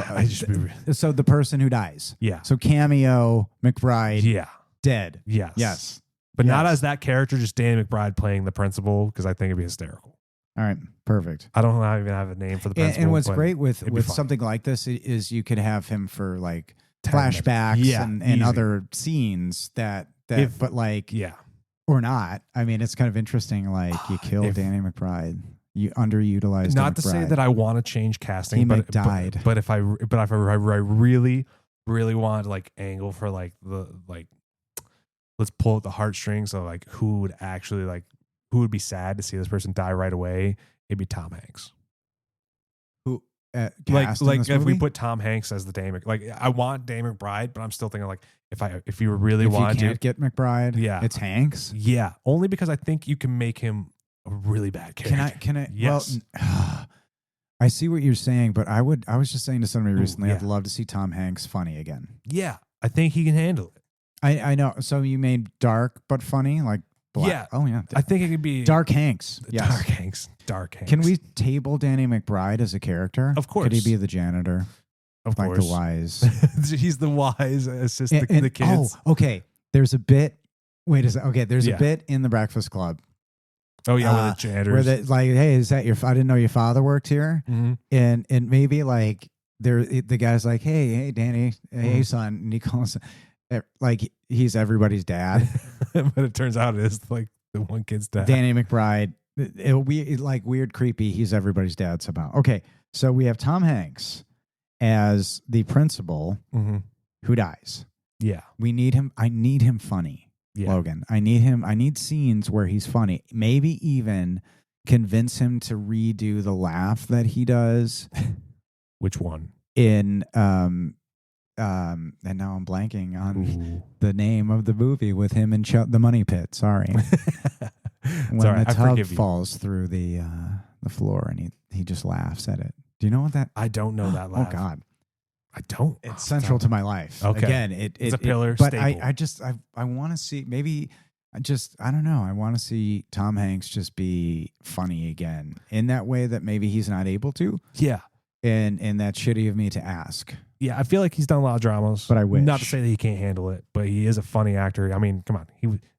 Speaker 1: so the person who dies.
Speaker 2: Yeah.
Speaker 1: So cameo McBride.
Speaker 2: Yeah.
Speaker 1: Dead.
Speaker 2: Yes. But not as that character, just Danny McBride playing the principal, because I think it'd be hysterical.
Speaker 1: All right, perfect.
Speaker 2: I don't even have a name for the principal.
Speaker 1: And what's great with something like this is you could have him for like flashbacks and other scenes that but like or not. I mean, it's kind of interesting. Like you kill Danny McBride, you underutilized.
Speaker 2: Not to say that I want to change casting, but
Speaker 1: died.
Speaker 2: But if I really want to like angle for like the like. Let's pull out the heartstrings of like who would be sad to see this person die right away. It'd be Tom Hanks.
Speaker 1: Who
Speaker 2: like if we put Tom Hanks as the Danny like I want Danny McBride, but I'm still thinking like if you really want to
Speaker 1: get McBride, it's Hanks.
Speaker 2: Yeah, only because I think you can make him a really bad character.
Speaker 1: Can I?
Speaker 2: Yes.
Speaker 1: Well, I see what you're saying, but I was just saying to somebody recently, I'd love to see Tom Hanks funny again.
Speaker 2: Yeah, I think he can handle it.
Speaker 1: I know. So you made dark but funny, like black.
Speaker 2: Yeah.
Speaker 1: Oh yeah.
Speaker 2: I think it could be
Speaker 1: Dark Hanks. Yes.
Speaker 2: Dark Hanks.
Speaker 1: Can we table Danny McBride as a character?
Speaker 2: Of course.
Speaker 1: Could he be the janitor?
Speaker 2: Of
Speaker 1: like
Speaker 2: course.
Speaker 1: The wise.
Speaker 2: He's the wise assistant to the kids.
Speaker 1: Oh, okay. There's a bit. Wait a second. Okay, there's a bit in the Breakfast Club.
Speaker 2: Oh yeah, with the janitors.
Speaker 1: Where they like, hey, is that your? I didn't know your father worked here.
Speaker 2: Mm-hmm.
Speaker 1: And maybe like the guy's like, hey Danny, hey son, and he calls. Like he's everybody's dad,
Speaker 2: but it turns out it is like the one kid's dad.
Speaker 1: Danny McBride. It'll be like weird, creepy. He's everybody's dad somehow. Okay, so we have Tom Hanks as the principal who dies.
Speaker 2: Yeah,
Speaker 1: we need him. I need him funny. Logan. I need him. I need scenes where he's funny. Maybe even convince him to redo the laugh that he does.
Speaker 2: Which one?
Speaker 1: In and now I'm blanking on the name of the movie with him in the Money Pit. Sorry. When the tub falls through the floor and he just laughs at it. Do you know what that?
Speaker 2: I don't know that laugh.
Speaker 1: Oh God.
Speaker 2: I don't.
Speaker 1: It's central to my life.
Speaker 2: Okay.
Speaker 1: Again,
Speaker 2: it's a pillar.
Speaker 1: But
Speaker 2: staple.
Speaker 1: I want to see maybe. I don't know. I want to see Tom Hanks just be funny again in that way that maybe he's not able to.
Speaker 2: Yeah.
Speaker 1: And that's shitty of me to ask.
Speaker 2: Yeah, I feel like he's done a lot of dramas.
Speaker 1: But I wish.
Speaker 2: Not to say that he can't handle it, but he is a funny actor. I mean, come on.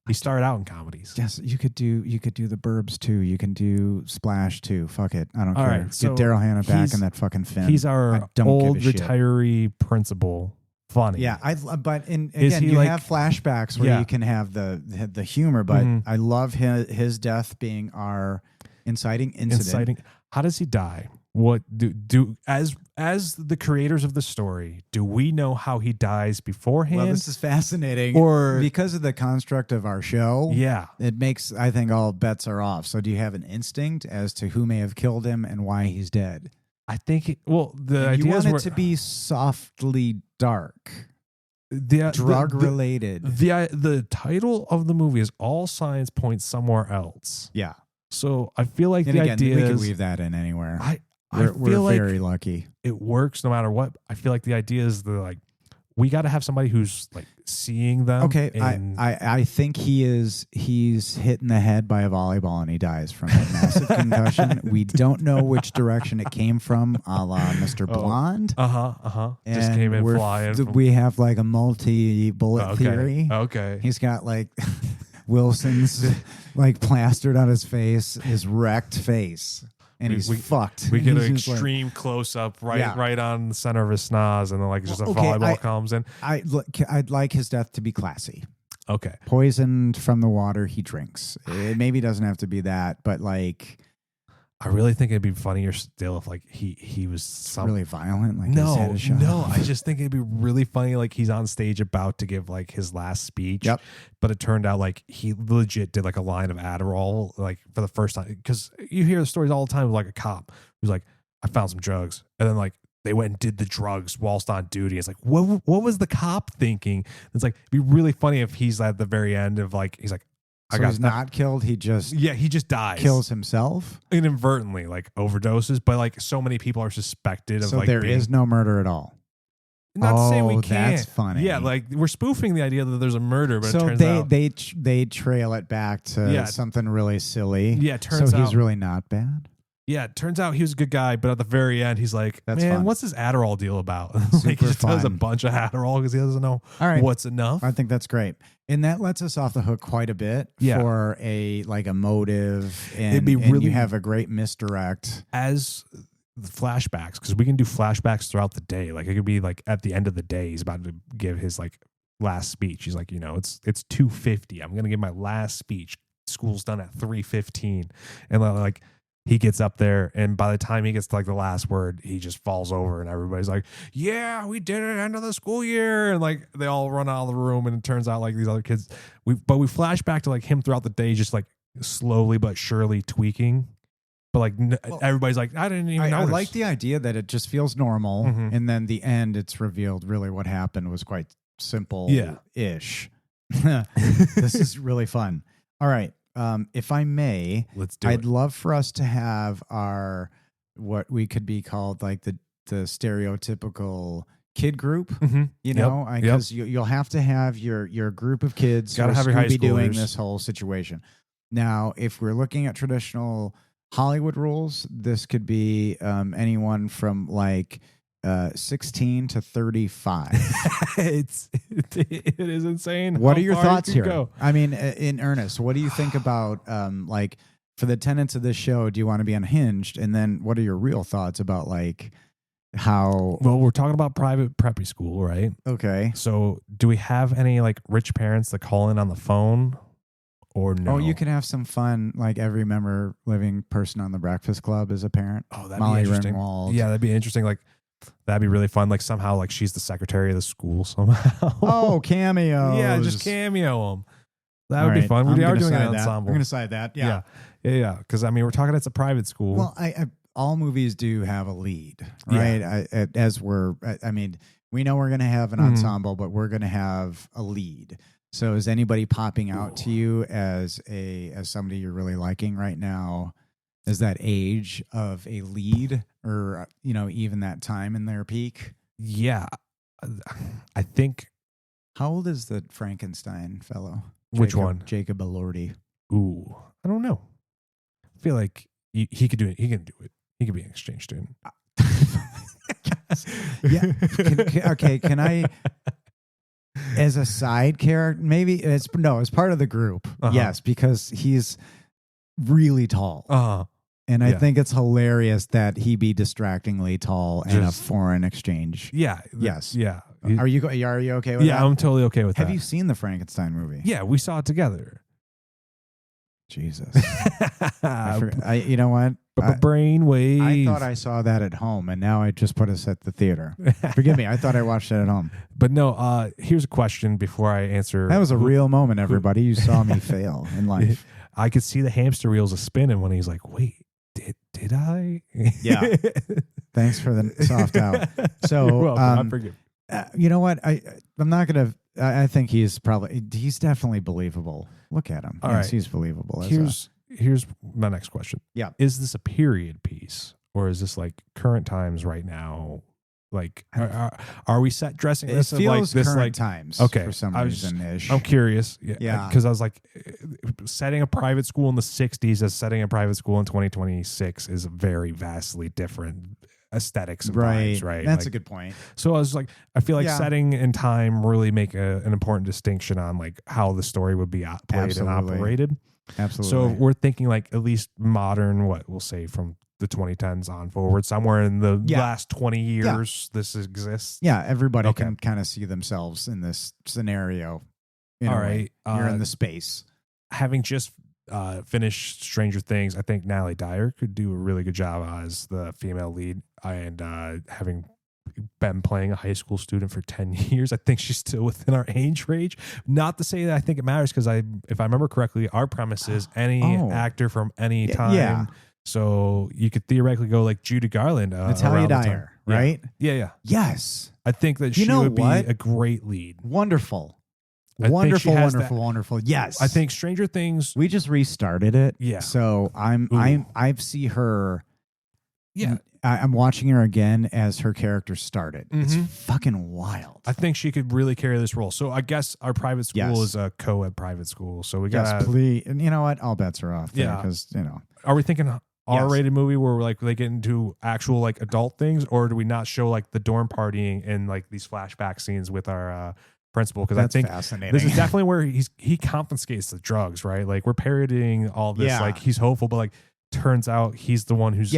Speaker 2: He started out in comedies.
Speaker 1: Yes, you could do The Burbs too. You can do Splash too. Fuck it. I don't care.
Speaker 2: Right, so
Speaker 1: get Daryl Hannah back in that fucking film.
Speaker 2: He's our old retiree principal. Funny.
Speaker 1: Yeah, but again, you have flashbacks where you can have the humor, but I love his death being our inciting incident.
Speaker 2: How does he die? What do as the creators of the story, do we know how he dies beforehand?
Speaker 1: Well, this is fascinating.
Speaker 2: Or
Speaker 1: because of the construct of our show, it makes, I think, all bets are off. So do you have an instinct as to who may have killed him and why he's dead?
Speaker 2: I think the idea
Speaker 1: you want it to be softly dark, drug related.
Speaker 2: The title of the movie is All Signs Point Somewhere Else.
Speaker 1: Yeah.
Speaker 2: So I feel like
Speaker 1: and
Speaker 2: the
Speaker 1: again,
Speaker 2: idea
Speaker 1: we
Speaker 2: is
Speaker 1: could weave that in anywhere.
Speaker 2: We're
Speaker 1: very lucky.
Speaker 2: It works no matter what. I feel like the idea is we got to have somebody who's like seeing them.
Speaker 1: Okay, I think he's hit in the head by a volleyball and he dies from a massive concussion. We don't know which direction it came from, a la Mr. Blonde.
Speaker 2: Just came in flying.
Speaker 1: We have like a multi-bullet theory.
Speaker 2: Okay.
Speaker 1: He's got like Wilson's like plastered on his face, his wrecked face. And he's fucked.
Speaker 2: We get an extreme close up right on the center of his snaz, and then like just a volleyball comes in.
Speaker 1: I'd like his death to be classy.
Speaker 2: Okay.
Speaker 1: Poisoned from the water he drinks. It maybe doesn't have to be that, but like
Speaker 2: I really think it'd be funnier still if like he was
Speaker 1: really violent. Like
Speaker 2: no. I just think it'd be really funny. Like he's on stage about to give like his last speech.
Speaker 1: Yep.
Speaker 2: But it turned out like he legit did like a line of Adderall like for the first time, because you hear the stories all the time of like a cop who's like, I found some drugs, and then like they went and did the drugs whilst on duty. It's like what was the cop thinking? It's like it'd be really funny if he's at the very end of like he's like.
Speaker 1: He's not killed. He just
Speaker 2: dies.
Speaker 1: Kills himself
Speaker 2: inadvertently, like overdoses. But like so many people are suspected of.
Speaker 1: So
Speaker 2: like
Speaker 1: there is no murder at all.
Speaker 2: Not to say we can't.
Speaker 1: That's funny.
Speaker 2: Yeah, like we're spoofing the idea that there's a murder, but
Speaker 1: so
Speaker 2: it turns out
Speaker 1: they trail it back to something really silly.
Speaker 2: Yeah, it turns out
Speaker 1: he's really not bad.
Speaker 2: Yeah, it turns out he was a good guy, but at the very end, he's like,
Speaker 1: That's
Speaker 2: man,
Speaker 1: fun.
Speaker 2: What's this Adderall deal about? Like he just does a bunch of Adderall because he doesn't know what's enough.
Speaker 1: I think that's great. And that lets us off the hook quite a bit for a motive. And,
Speaker 2: it'd be really,
Speaker 1: you have a great misdirect.
Speaker 2: As the flashbacks, because we can do flashbacks throughout the day. Like it could be like at the end of the day, he's about to give his like last speech. He's like, it's 2:50. I'm going to give my last speech. School's done at 3:15. And like, he gets up there, and by the time he gets to like the last word, he just falls over, and everybody's like, "Yeah, we did it, end of the school year!" And like they all run out of the room, and it turns out like these other kids. We flash back to like him throughout the day, just like slowly but surely tweaking. But like everybody's like, I didn't even notice.
Speaker 1: I like the idea that it just feels normal, and then the end, it's revealed really what happened was quite simple-ish. This is really fun. All right. If I may, I'd love for us to have our what we could be called like the stereotypical kid group. Because you'll have to have your group of kids
Speaker 2: who will be
Speaker 1: doing this whole situation. Now, if we're looking at traditional Hollywood rules, this could be anyone from like 16 to 35.
Speaker 2: It is insane.
Speaker 1: What are your thoughts here? Go. I mean, in earnest, what do you think about like for the tenets of this show? Do you want to be unhinged? And then what are your real thoughts about like how?
Speaker 2: Well, we're talking about private preppy school, right?
Speaker 1: Okay.
Speaker 2: So do we have any like rich parents that call in on the phone? Or no?
Speaker 1: Oh, you can have some fun. Like every member, living person on the Breakfast Club is a parent.
Speaker 2: Oh, that'd
Speaker 1: Molly
Speaker 2: be interesting.
Speaker 1: Ringwald.
Speaker 2: Yeah, that'd be interesting. Like that'd be really fun. Like somehow, like she's the secretary of the school somehow.
Speaker 1: Oh, cameo.
Speaker 2: Yeah, just cameo them. That would be fun. We are doing an ensemble.
Speaker 1: I'm going to decide that. Yeah.
Speaker 2: Yeah. Because, I mean, we're talking it's a private school.
Speaker 1: Well, all movies do have a lead, right? I mean, we know we're going to have an ensemble, but we're going to have a lead. So is anybody popping out to you as somebody you're really liking right now? Is that age of a lead or, even that time in their peak?
Speaker 2: Yeah. I think.
Speaker 1: How old is the Frankenstein fellow?
Speaker 2: Which one?
Speaker 1: Jacob Elordi.
Speaker 2: Ooh, I don't know. I feel like he could do it. He can do it. He could be an exchange student.
Speaker 1: Yeah. Can I, as a side character, maybe as part of the group. Yes, because he's really tall. And I think it's hilarious that he be distractingly tall in a foreign exchange.
Speaker 2: Yeah.
Speaker 1: Yes.
Speaker 2: Yeah.
Speaker 1: Are you okay with that?
Speaker 2: Yeah, I'm totally okay with that.
Speaker 1: Have you seen the Frankenstein movie?
Speaker 2: Yeah, we saw it together.
Speaker 1: Jesus. You know what?
Speaker 2: Brainwave.
Speaker 1: I thought I saw that at home, and now I just put us at the theater. Forgive me. I thought I watched it at home.
Speaker 2: But no, here's a question before I answer.
Speaker 1: That was a real moment, everybody. You saw me fail in life.
Speaker 2: I could see the hamster wheels a spinning when he's like, wait, did I?
Speaker 1: Yeah. Thanks for the soft out. So,
Speaker 2: I forgive.
Speaker 1: You know what? I'm not going to. I think he's definitely believable. Look at him.
Speaker 2: All
Speaker 1: yes,
Speaker 2: right.
Speaker 1: He's believable.
Speaker 2: Here's my next question.
Speaker 1: Yeah.
Speaker 2: Is this a period piece or is this like current times right now? Like, are we set dressing this?
Speaker 1: It feels
Speaker 2: like this
Speaker 1: current
Speaker 2: like
Speaker 1: times.
Speaker 2: Okay,
Speaker 1: for some reason ish.
Speaker 2: I'm curious.
Speaker 1: Yeah.
Speaker 2: Because I was like, setting a private school in the 60s as setting a private school in 2026 is very vastly different aesthetics and vibes, right?
Speaker 1: That's a good point.
Speaker 2: So I was like, I feel like setting and time really make an important distinction on like how the story would be played and operated.
Speaker 1: Absolutely.
Speaker 2: So we're thinking like at least modern, what we'll say from the 2010s on forward, somewhere in the last 20 years this exists.
Speaker 1: Yeah, everybody can kind of see themselves in this scenario.
Speaker 2: All right.
Speaker 1: You're in the space.
Speaker 2: Having just finished Stranger Things, I think Natalie Dyer could do a really good job as the female lead. And having been playing a high school student for 10 years, I think she's still within our age range. Not to say that I think it matters, because if I remember correctly, our premise is any actor from any time.
Speaker 1: Yeah.
Speaker 2: So you could theoretically go like Judy Garland.
Speaker 1: Natalia Dyer, right?
Speaker 2: Yeah.
Speaker 1: Yes.
Speaker 2: I think that she would be a great lead.
Speaker 1: Wonderful.
Speaker 2: I
Speaker 1: Wonderful. Yes.
Speaker 2: I think Stranger Things.
Speaker 1: We just restarted it.
Speaker 2: Yeah.
Speaker 1: So I see her.
Speaker 2: Yeah.
Speaker 1: I'm watching her again as her character started.
Speaker 2: Mm-hmm.
Speaker 1: It's fucking wild.
Speaker 2: I think she could really carry this role. So I guess our private school is a co-ed private school. So we got
Speaker 1: please. And you know what? All bets are off there because
Speaker 2: Are we thinking R-rated movie where like they get into actual like adult things, or do we not show like the dorm partying and like these flashback scenes with our principal? Because I think this is definitely where he confiscates the drugs, right? Like we're parodying all this, like he's hopeful, but like turns out he's the one who's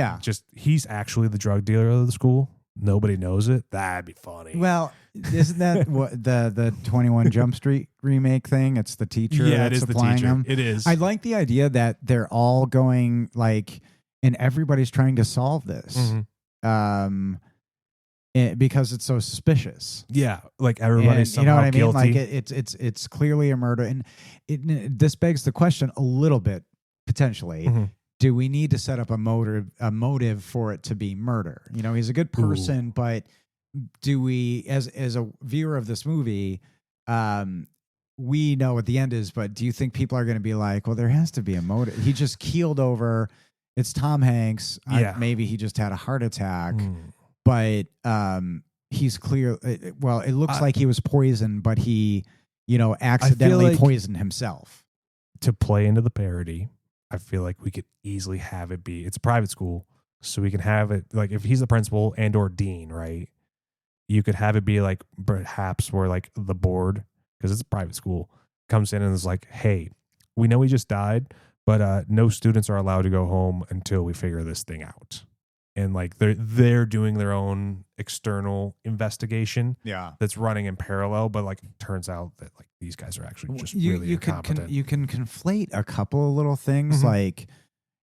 Speaker 2: he's actually the drug dealer of the school. Nobody knows it. That'd be funny.
Speaker 1: Well, isn't that what the 21 Jump Street remake thing? It's the teacher that's supplying them.
Speaker 2: It is.
Speaker 1: I like the idea that they're all going like, and everybody's trying to solve this.
Speaker 2: Mm-hmm.
Speaker 1: Because it's so suspicious.
Speaker 2: Yeah, like everybody's somehow guilty.
Speaker 1: Like it's clearly a murder, and this begs the question a little bit potentially. Mm-hmm. Do we need to set up a motive for it to be murder? He's a good person, but do we, as a viewer of this movie, we know what the end is, but do you think people are going to be like, well, there has to be a motive? He just keeled over. It's Tom Hanks. Maybe he just had a heart attack, but he's clear. It looks like he was poisoned, but he, accidentally poisoned himself.
Speaker 2: To play into the parody, I feel like we could easily have it be, it's a private school, so we can have it like if he's the principal and or dean, right? You could have it be like perhaps where like the board, because it's a private school, comes in and is like, hey, we know he just died, but no students are allowed to go home until we figure this thing out. And like they're doing their own external investigation that's running in parallel, but like it turns out that like these guys are actually just really incompetent.
Speaker 1: You can conflate a couple of little things like,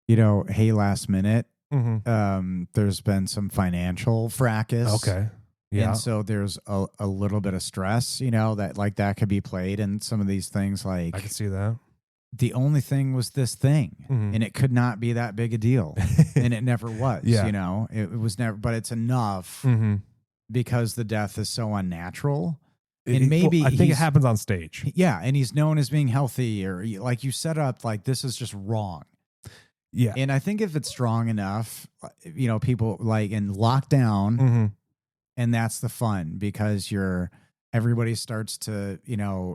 Speaker 1: hey, last minute, there's been some financial fracas.
Speaker 2: Okay. Yeah.
Speaker 1: And so there's a little bit of stress, that like that could be played in some of these things. Like
Speaker 2: I can see that.
Speaker 1: the only thing was this thing, and it could not be that big a deal, and it never was.
Speaker 2: Yeah.
Speaker 1: It was never, but it's enough because the death is so unnatural. And maybe
Speaker 2: I think it happens on stage.
Speaker 1: Yeah, and he's known as being healthy, or like you set up like this is just wrong.
Speaker 2: Yeah,
Speaker 1: and I think if it's strong enough, people like in lockdown, and that's the fun because everybody starts to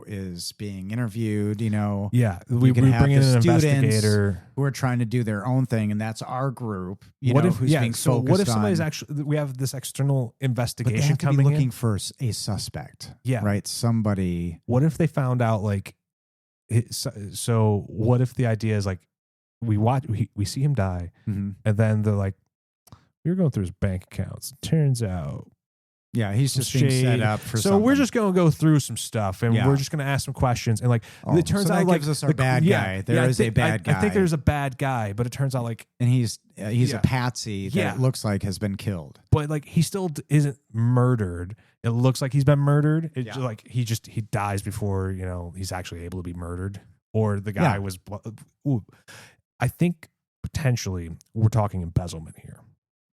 Speaker 1: is being interviewed.
Speaker 2: Yeah, we bring in an investigator
Speaker 1: who are trying to do their own thing, and that's our group.
Speaker 2: What if
Speaker 1: focused
Speaker 2: somebody's
Speaker 1: on,
Speaker 2: actually we have this external investigation
Speaker 1: but they have to
Speaker 2: coming
Speaker 1: be looking
Speaker 2: in
Speaker 1: for a suspect?
Speaker 2: Yeah,
Speaker 1: right. Somebody.
Speaker 2: What if they found out like? So what if the idea is like we see him die, and then they're like, we were going through his bank accounts. It turns out.
Speaker 1: Yeah, he's just being set up for
Speaker 2: so
Speaker 1: something.
Speaker 2: we're just going to go through some stuff, and we're just going to ask some questions. And like, it turns out like
Speaker 1: gives us our bad guy. There is a bad guy.
Speaker 2: I think there's a bad guy, but it turns out like,
Speaker 1: and he's a patsy that it looks like has been killed.
Speaker 2: But like, he still isn't murdered. It looks like he's been murdered. It's like he dies before he's actually able to be murdered, or the guy was. Ooh, I think potentially we're talking embezzlement here.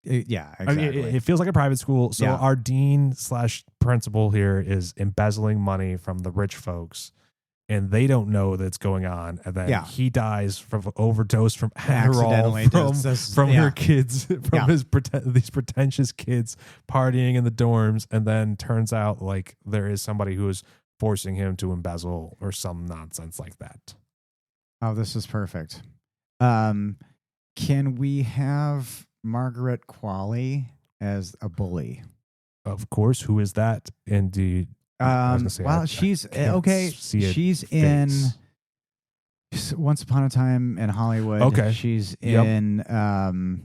Speaker 1: Yeah, exactly.
Speaker 2: I mean, it feels like a private school. So our dean/principal here is embezzling money from the rich folks, and they don't know that's going on. And then he dies from overdose from Adderall from her kids, from these pretentious kids partying in the dorms. And then turns out like there is somebody who is forcing him to embezzle or some nonsense like that.
Speaker 1: Oh, this is perfect. Can we have Margaret Qualley as a bully?
Speaker 2: Of course. Who is that? Indeed.
Speaker 1: She's okay. She's in Once Upon a Time in Hollywood.
Speaker 2: Okay.
Speaker 1: She's in The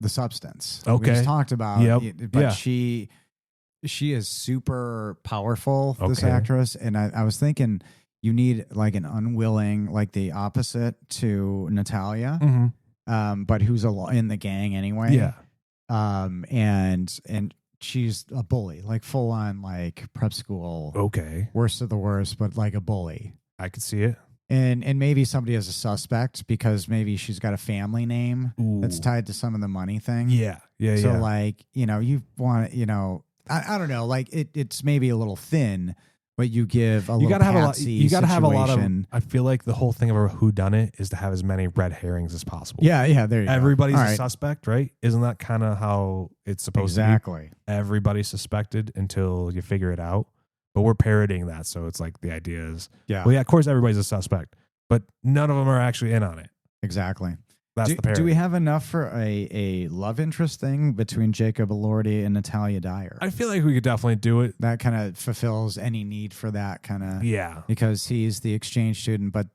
Speaker 1: Substance.
Speaker 2: Okay.
Speaker 1: We just talked about.
Speaker 2: Yep.
Speaker 1: But she is super powerful, this actress. And I was thinking you need like an unwilling, like the opposite to Natalia. But who's in the gang anyway.
Speaker 2: Yeah.
Speaker 1: And she's a bully, like full on like prep school.
Speaker 2: Okay.
Speaker 1: Worst of the worst, but like a bully.
Speaker 2: I could see it.
Speaker 1: And maybe somebody as a suspect because maybe she's got a family name that's tied to some of the money thing.
Speaker 2: Yeah.
Speaker 1: So like, you want, I don't know, like it's maybe a little thin. But you give you gotta have a lot.
Speaker 2: You gotta have a lot of. I feel like the whole thing of a whodunit is to have as many red herrings as possible.
Speaker 1: Yeah. There you
Speaker 2: Everybody's
Speaker 1: go.
Speaker 2: a suspect, right? Isn't that kind of how it's supposed to be? Everybody's suspected until you figure it out. But we're parroting that, so it's like the idea is, of course everybody's a suspect, but none of them are actually in on it.
Speaker 1: Exactly.
Speaker 2: That's the parody.
Speaker 1: Do we have enough for a love interest thing between Jacob Elordi and Natalia Dyer?
Speaker 2: I feel like we could definitely do it.
Speaker 1: That kind of fulfills any need for that kind of.
Speaker 2: Yeah.
Speaker 1: Because he's the exchange student. But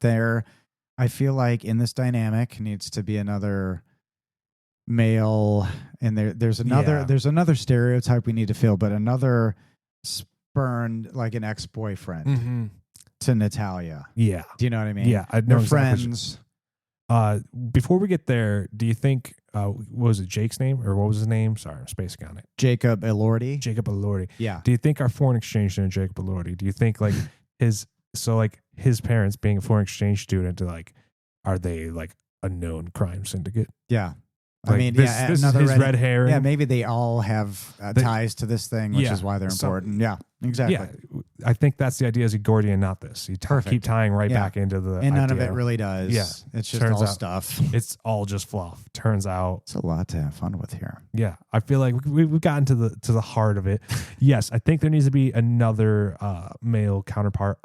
Speaker 1: I feel like in this dynamic needs to be another male. And there's another stereotype we need to fill, but another spurned, like an ex-boyfriend to Natalia.
Speaker 2: Yeah.
Speaker 1: Do you know what I mean?
Speaker 2: Yeah. I know.
Speaker 1: They're friends.
Speaker 2: Before we get there, do you think what was it, Jake's name, or what was his name? Sorry, I'm spacing on it.
Speaker 1: Jacob Elordi.
Speaker 2: Jacob Elordi.
Speaker 1: Yeah.
Speaker 2: Do you think our foreign exchange student Jacob Elordi? Do you think like his parents being a foreign exchange student, like, are they like a known crime syndicate?
Speaker 1: Yeah.
Speaker 2: Like, I mean, this is his red herring.
Speaker 1: Yeah, maybe they all have ties to this thing, which is why they're important. Yeah, exactly.
Speaker 2: Yeah, I think that's the idea. Is Gordian, not this. You keep tying back into the
Speaker 1: and none of it really does.
Speaker 2: Yeah,
Speaker 1: it's just all stuff.
Speaker 2: It's all just fluff. Turns out
Speaker 1: it's a lot to have fun with here.
Speaker 2: Yeah, I feel like we've gotten to the heart of it. Yes, I think there needs to be another male counterpart.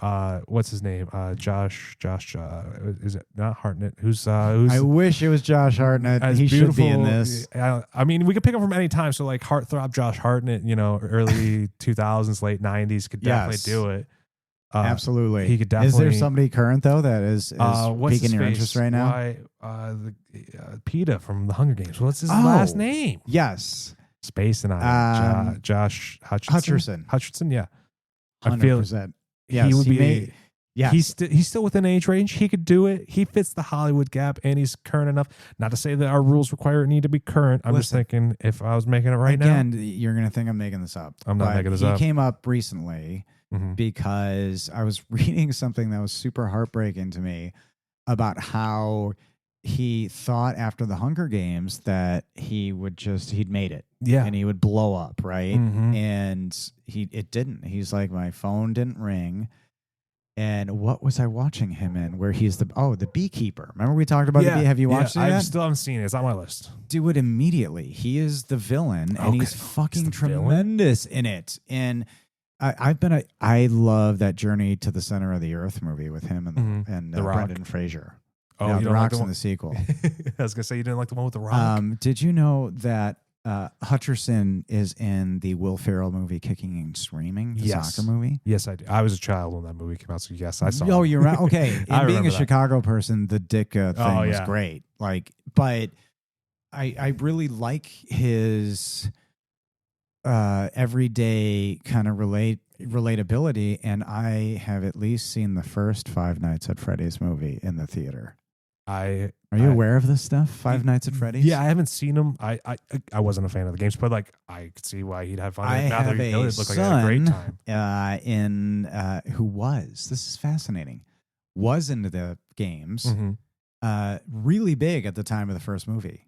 Speaker 2: What's his name? Josh. Is it not Hartnett? Who's?
Speaker 1: I wish it was Josh Hartnett. He should be in this.
Speaker 2: I mean, we could pick him from any time. So like heartthrob Josh Hartnett, early 2000s, late 90s could definitely do it.
Speaker 1: Absolutely.
Speaker 2: He could definitely.
Speaker 1: Is there somebody current though that is piquing your interest right now?
Speaker 2: PETA from the Hunger Games. What's his last name?
Speaker 1: Yes.
Speaker 2: Space and Josh Hutcherson.
Speaker 1: Hutcherson.
Speaker 2: Hutcherson, yeah.
Speaker 1: 100%. Yes,
Speaker 2: he would be.
Speaker 1: Yes.
Speaker 2: He's still within age range. He could do it. He fits the Hollywood gap, and he's current enough. Not to say that our rules require it need to be current. I'm just thinking if I was making it right now.
Speaker 1: Again, you're going to think I'm making this up.
Speaker 2: I'm not making this up.
Speaker 1: He came up recently because I was reading something that was super heartbreaking to me about how he thought after the Hunger Games that he'd made it.
Speaker 2: Yeah.
Speaker 1: And he would blow up, right? And it didn't. He's like, my phone didn't ring. And what was I watching him in? Where he's the beekeeper. Remember we talked about the bee? Have you watched it yet?
Speaker 2: I still haven't seen it. It's on my list.
Speaker 1: Do it immediately. He is the villain, and he's fucking tremendous in it. And I love that Journey to the Center of the Earth movie with him and Brendan Fraser.
Speaker 2: Oh,
Speaker 1: The Rock's in the sequel.
Speaker 2: I was gonna say you didn't like the one with the Rock.
Speaker 1: Did you know that Hutcherson is in the Will Ferrell movie Kicking and Screaming, the soccer movie?
Speaker 2: Yes, I do. I was a child when that movie came out, so yes, I saw it.
Speaker 1: Oh, you're right. Okay. And being a Chicago person, the Dick thing was great. But I really like his everyday kind of relatability, and I have at least seen the first Five Nights at Freddy's movie in the theater. Are you aware of this stuff? Five Nights at Freddy's?
Speaker 2: Yeah, I haven't seen them. I wasn't a fan of the games, but I could see why he'd have fun.
Speaker 1: I have a
Speaker 2: looked like a great
Speaker 1: time. Who was, this is fascinating, was into the games, really big at the time of the first movie.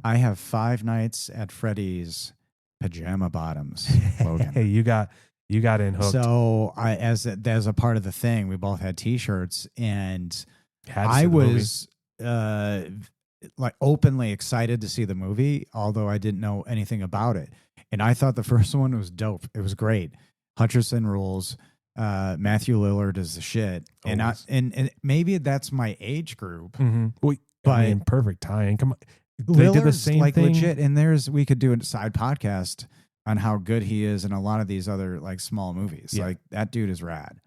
Speaker 1: I have Five Nights at Freddy's pajama bottoms, Logan.
Speaker 2: Hey, you got in hooked.
Speaker 1: So as a part of the thing, we both had T-shirts, and I was openly excited to see the movie, although I didn't know anything about it. And I thought the first one was dope. It was great. Hutcherson rules. Matthew Lillard is the shit. And maybe that's my age group.
Speaker 2: Well, but perfect tie-in. Come on.
Speaker 1: They did the same thing. Legit. And we could do a side podcast on how good he is in a lot of these other small movies.
Speaker 2: Yeah.
Speaker 1: That dude is rad.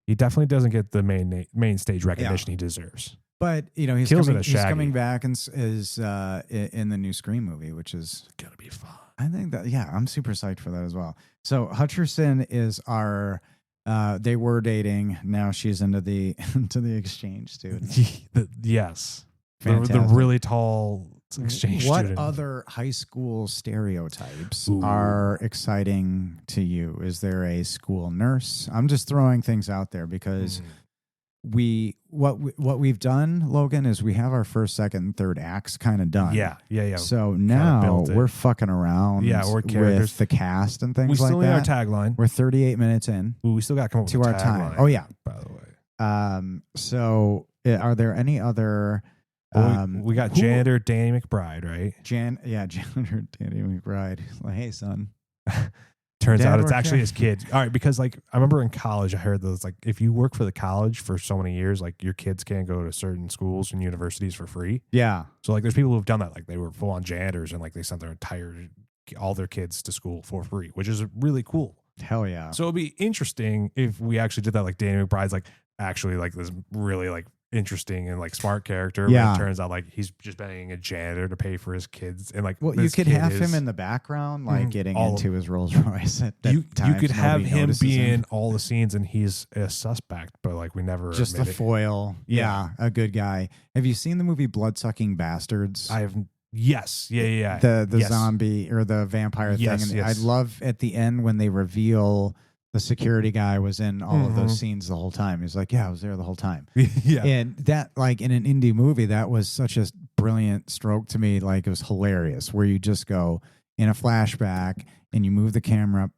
Speaker 2: He definitely doesn't get the main stage recognition he deserves.
Speaker 1: But he's coming back and is in the new Scream movie, which is
Speaker 2: gonna be fun.
Speaker 1: I think that I'm super psyched for that as well. So Hutcherson is our. They were dating. Now she's into the exchange student.
Speaker 2: Yes,
Speaker 1: Fantastic.
Speaker 2: the really tall exchange
Speaker 1: what
Speaker 2: student.
Speaker 1: Other high school stereotypes are exciting to you? Is there a school nurse? I'm just throwing things out there because what we've done, Logan, is we have our first, second, and third acts kind of done.
Speaker 2: Yeah.
Speaker 1: So now we're fucking around with the cast and things like that.
Speaker 2: We still need our tagline.
Speaker 1: We're 38 minutes in.
Speaker 2: We still got to come up
Speaker 1: to
Speaker 2: with
Speaker 1: our time. Oh, yeah.
Speaker 2: By the way.
Speaker 1: So are there any other...
Speaker 2: we got janitor Danny McBride, right?
Speaker 1: Janitor Danny McBride. Like, hey, son.
Speaker 2: Turns out it's actually his kid. All right, because I remember in college I heard that if you work for the college for so many years, your kids can't go to certain schools and universities for free.
Speaker 1: Yeah.
Speaker 2: So there's people who've done that. They were full on janitors and they sent all their kids to school for free, which is really cool.
Speaker 1: Hell yeah.
Speaker 2: So it'd be interesting if we actually did that. Danny McBride's actually this really interesting and smart character.
Speaker 1: Yeah.
Speaker 2: But it turns out he's just being a janitor to pay for his kids and
Speaker 1: you could have him in the background getting into his Rolls Royce at
Speaker 2: you
Speaker 1: times.
Speaker 2: could have him be in all the scenes and he's a suspect, but we never
Speaker 1: just a foil. Yeah, a good guy. Have you seen the movie Bloodsucking Bastards?
Speaker 2: I have. Yes. Yeah.
Speaker 1: The zombie or the vampire thing. And I love at the end when they reveal the security guy was in all of those scenes the whole time. He's like, I was there the whole time.
Speaker 2: Yeah.
Speaker 1: And that, in an indie movie, that was such a brilliant stroke to me. It was hilarious where you just go in a flashback and you move the camera.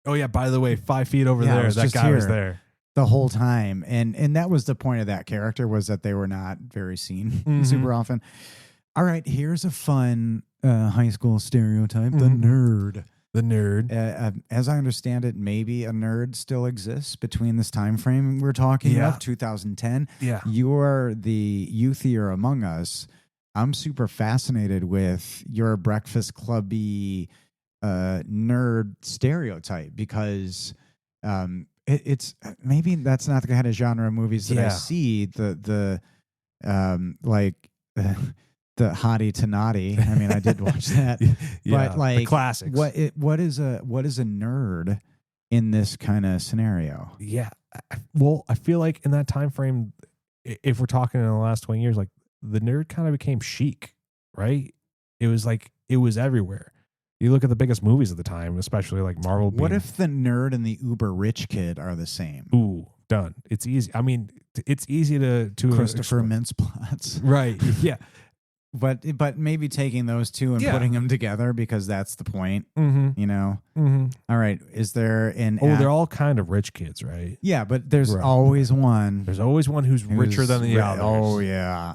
Speaker 2: Oh, yeah. By the way, 5 feet over there, that guy was there
Speaker 1: the whole time. And that was the point of that character, was that they were not very seen super often. All right. Here's a fun high school stereotype, the nerd.
Speaker 2: The nerd.
Speaker 1: As I understand it, maybe a nerd still exists between this time frame we're talking of, 2010.
Speaker 2: Yeah.
Speaker 1: You're the youthier among us. I'm super fascinated with your Breakfast Clubby nerd stereotype because it's maybe that's not the kind of genre of movies that I see. The Hottie to Naughty. I mean, I did watch that, but
Speaker 2: the classics.
Speaker 1: What is a nerd in this kind of scenario?
Speaker 2: Yeah, Well, I feel like in that time frame, if we're talking in the last 20 years, like the nerd kind of became chic, right? It was like it was everywhere. You look at the biggest movies at the time, especially like Marvel.
Speaker 1: What if the nerd and the uber rich kid are the same?
Speaker 2: Ooh, done. It's easy. I mean, it's easy to
Speaker 1: Christopher Mintz-Plasse.
Speaker 2: Right. Yeah.
Speaker 1: But maybe taking those two and putting them together, because that's the point, you know? All right. Is there an...
Speaker 2: they're all kind of rich kids, right?
Speaker 1: Yeah, but there's always one.
Speaker 2: There's always one who's richer than the others.
Speaker 1: Oh, yeah.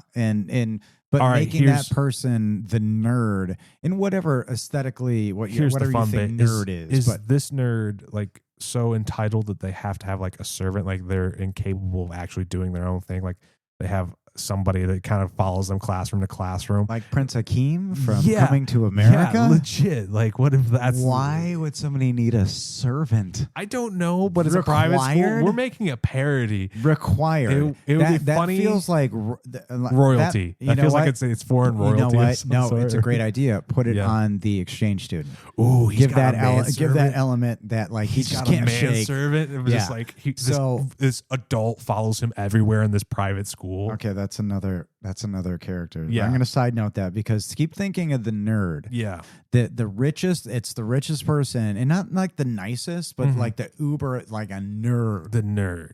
Speaker 1: But all making that person the nerd in whatever aesthetically, whatever you think nerd is.
Speaker 2: But this nerd like so entitled that they have to have like a servant, like they're incapable of actually doing their own thing. Like they have somebody that kind of follows them classroom to classroom,
Speaker 1: like Prince Hakeem from Coming to America.
Speaker 2: Yeah, legit. Like, what if that's
Speaker 1: why would somebody need a servant?
Speaker 2: I don't know, but it's a private school. We're making a parody.
Speaker 1: Required.
Speaker 2: It would be funny.
Speaker 1: That feels like
Speaker 2: royalty. That feels like it's foreign royalty.
Speaker 1: You know what? No, it's a great idea. Put it on the exchange student.
Speaker 2: Oh,
Speaker 1: give that element that like he just can't shake.
Speaker 2: Servant. It was just like this adult follows him everywhere in this private school.
Speaker 1: Okay, that's another character. Yeah. I'm going to side note that, because keep thinking of the nerd.
Speaker 2: Yeah.
Speaker 1: The richest, it's the richest person, and not like the nicest, but like the uber, like a nerd.
Speaker 2: The nerd.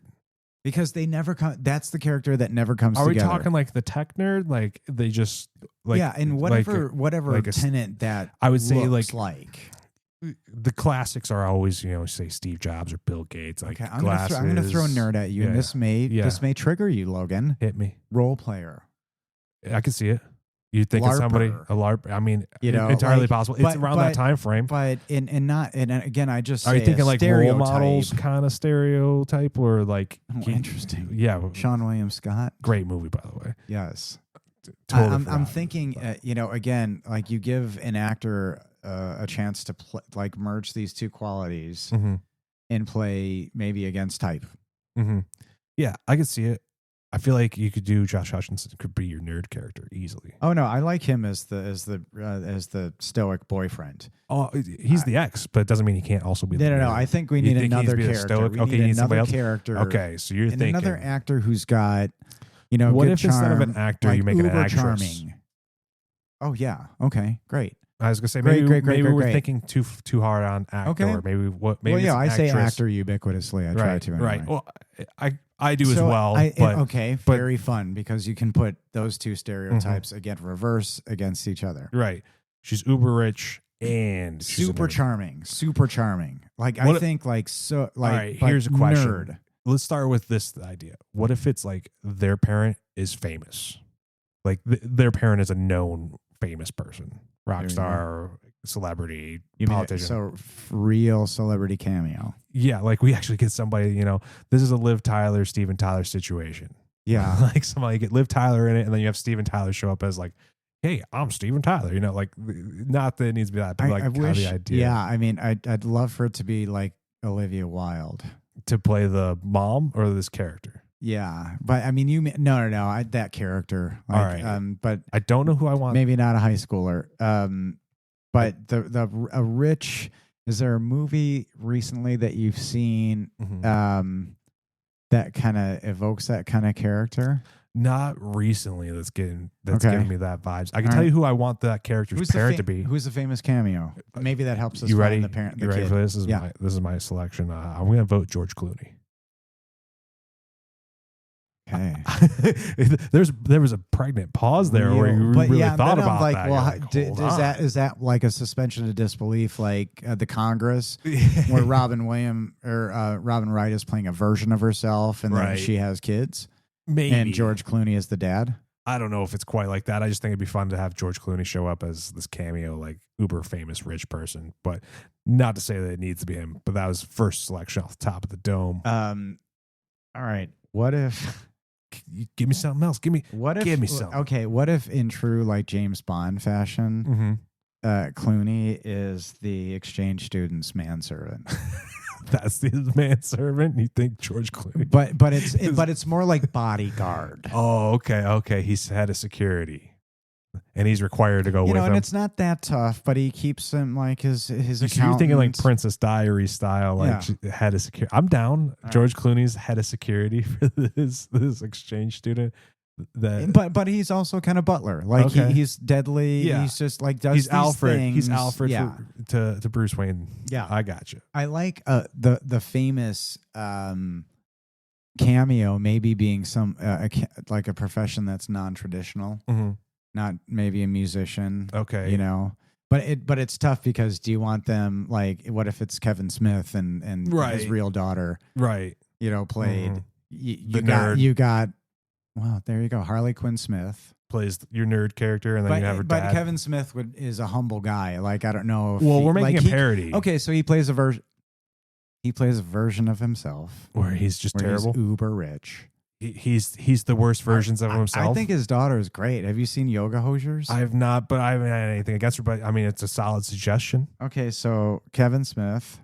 Speaker 1: Because they never come. That's the character that never comes together.
Speaker 2: Are we talking like the tech nerd? Like they just like
Speaker 1: and whatever like tenant that
Speaker 2: I would say
Speaker 1: like
Speaker 2: the classics are always, say Steve Jobs or Bill Gates. Like
Speaker 1: okay, I'm going to throw a nerd at you, and this may trigger you, Logan.
Speaker 2: Hit me.
Speaker 1: Role player.
Speaker 2: I can see it. You think of somebody a LARP? I mean, entirely possible. It's around that time frame.
Speaker 1: But and again, I just
Speaker 2: are you thinking like role models kind of stereotype, or like
Speaker 1: interesting?
Speaker 2: Yeah,
Speaker 1: Sean William Scott.
Speaker 2: Great movie, by the way.
Speaker 1: Yes.
Speaker 2: Totally
Speaker 1: I'm thinking, again, like you give an actor a chance to like merge these two qualities and play maybe against type.
Speaker 2: Yeah, I could see it. I feel like you could do Josh Hutcherson could be your nerd character easily.
Speaker 1: Oh no, I like him as the stoic boyfriend.
Speaker 2: Oh, he's the ex, but it doesn't mean he can't also be.
Speaker 1: No. I think we need another character. We need another character.
Speaker 2: Okay, so you're thinking
Speaker 1: another actor who's got,
Speaker 2: what if
Speaker 1: charm,
Speaker 2: instead of an actor you make an actress?
Speaker 1: Charming. Oh yeah. Okay. Great.
Speaker 2: I was gonna say maybe we're thinking too hard on actor.
Speaker 1: Okay.
Speaker 2: Or maybe
Speaker 1: I say actor ubiquitously. I try to anyway.
Speaker 2: Right. Well, I do as well.
Speaker 1: Very fun, because you can put those two stereotypes reverse against each other.
Speaker 2: Right. She's uber rich and
Speaker 1: super charming. Super charming. Like I think like so like.
Speaker 2: All right. Here's a question.
Speaker 1: Nerd.
Speaker 2: Let's start with this idea. What if it's like their parent is famous, like their parent is a known famous person, rock star, celebrity, politician.
Speaker 1: So real celebrity cameo.
Speaker 2: Yeah, like we actually get somebody, this is a Liv Tyler, Steven Tyler situation.
Speaker 1: Yeah.
Speaker 2: Like somebody get Liv Tyler in it, and then you have Steven Tyler show up as like, hey, I'm Steven Tyler. Like not that it needs to be that, but I wish, the idea.
Speaker 1: Yeah, I mean, I'd love for it to be like Olivia Wilde.
Speaker 2: To play the mom or this character.
Speaker 1: Yeah, but I mean, no, that character. Like,
Speaker 2: all right,
Speaker 1: but
Speaker 2: I don't know who I want.
Speaker 1: Maybe not a high schooler. But a rich. Is there a movie recently that you've seen that kind of evokes that kind of character?
Speaker 2: Not recently. That's giving me that vibes. I can tell you who I want that character's parent to be.
Speaker 1: Who's the famous cameo? Maybe that helps us.
Speaker 2: You ready?
Speaker 1: Find the parent.
Speaker 2: You ready for this? This is my selection. I'm going to vote George Clooney.
Speaker 1: Okay.
Speaker 2: there was a pregnant pause there where you really thought about
Speaker 1: like,
Speaker 2: that.
Speaker 1: Well, is that like a suspension of disbelief, like the Congress, where Robin Wright is playing a version of herself, and then she has kids?
Speaker 2: Maybe.
Speaker 1: And George Clooney is the dad?
Speaker 2: I don't know if it's quite like that. I just think it'd be fun to have George Clooney show up as this cameo, like uber famous rich person. But not to say that it needs to be him. But that was first selection off the top of the dome.
Speaker 1: All right. What if?
Speaker 2: Give me something else. Give me something.
Speaker 1: Okay. What if, in true like James Bond fashion, Clooney is the exchange student's manservant?
Speaker 2: That's the manservant. You think George Clooney?
Speaker 1: But it's more like bodyguard.
Speaker 2: Oh, okay. He's head of security. and he's required to go with
Speaker 1: and
Speaker 2: him.
Speaker 1: it's not that tough, but he keeps him like his accountant.
Speaker 2: You're thinking like Princess Diary style, like head of security. I'm down. George Clooney's head of security for this exchange student.
Speaker 1: But he's also kind of Butler. Like he's deadly. Yeah. He's just like does. He's
Speaker 2: Alfred.
Speaker 1: Things.
Speaker 2: He's Alfred to Bruce Wayne.
Speaker 1: Yeah,
Speaker 2: I got you.
Speaker 1: I like the famous cameo, maybe being some like a profession that's non-traditional, not maybe a musician.
Speaker 2: Okay,
Speaker 1: you know. But it's tough because do you want them like what if it's Kevin Smith and his real daughter,
Speaker 2: right?
Speaker 1: You know, played you got. Well, there you go. Harley Quinn Smith
Speaker 2: plays your nerd character, and then you have her dad.
Speaker 1: But Kevin Smith is a humble guy. Like I don't know. If
Speaker 2: we're making a parody.
Speaker 1: Okay, so he plays a version. He plays a version of himself
Speaker 2: where he's just terrible,
Speaker 1: he's uber rich.
Speaker 2: He's the worst versions of himself.
Speaker 1: I think his daughter is great. Have you seen Yoga Hosers?
Speaker 2: I have not, but I haven't had anything against her. But I mean, it's a solid suggestion.
Speaker 1: Okay, so Kevin Smith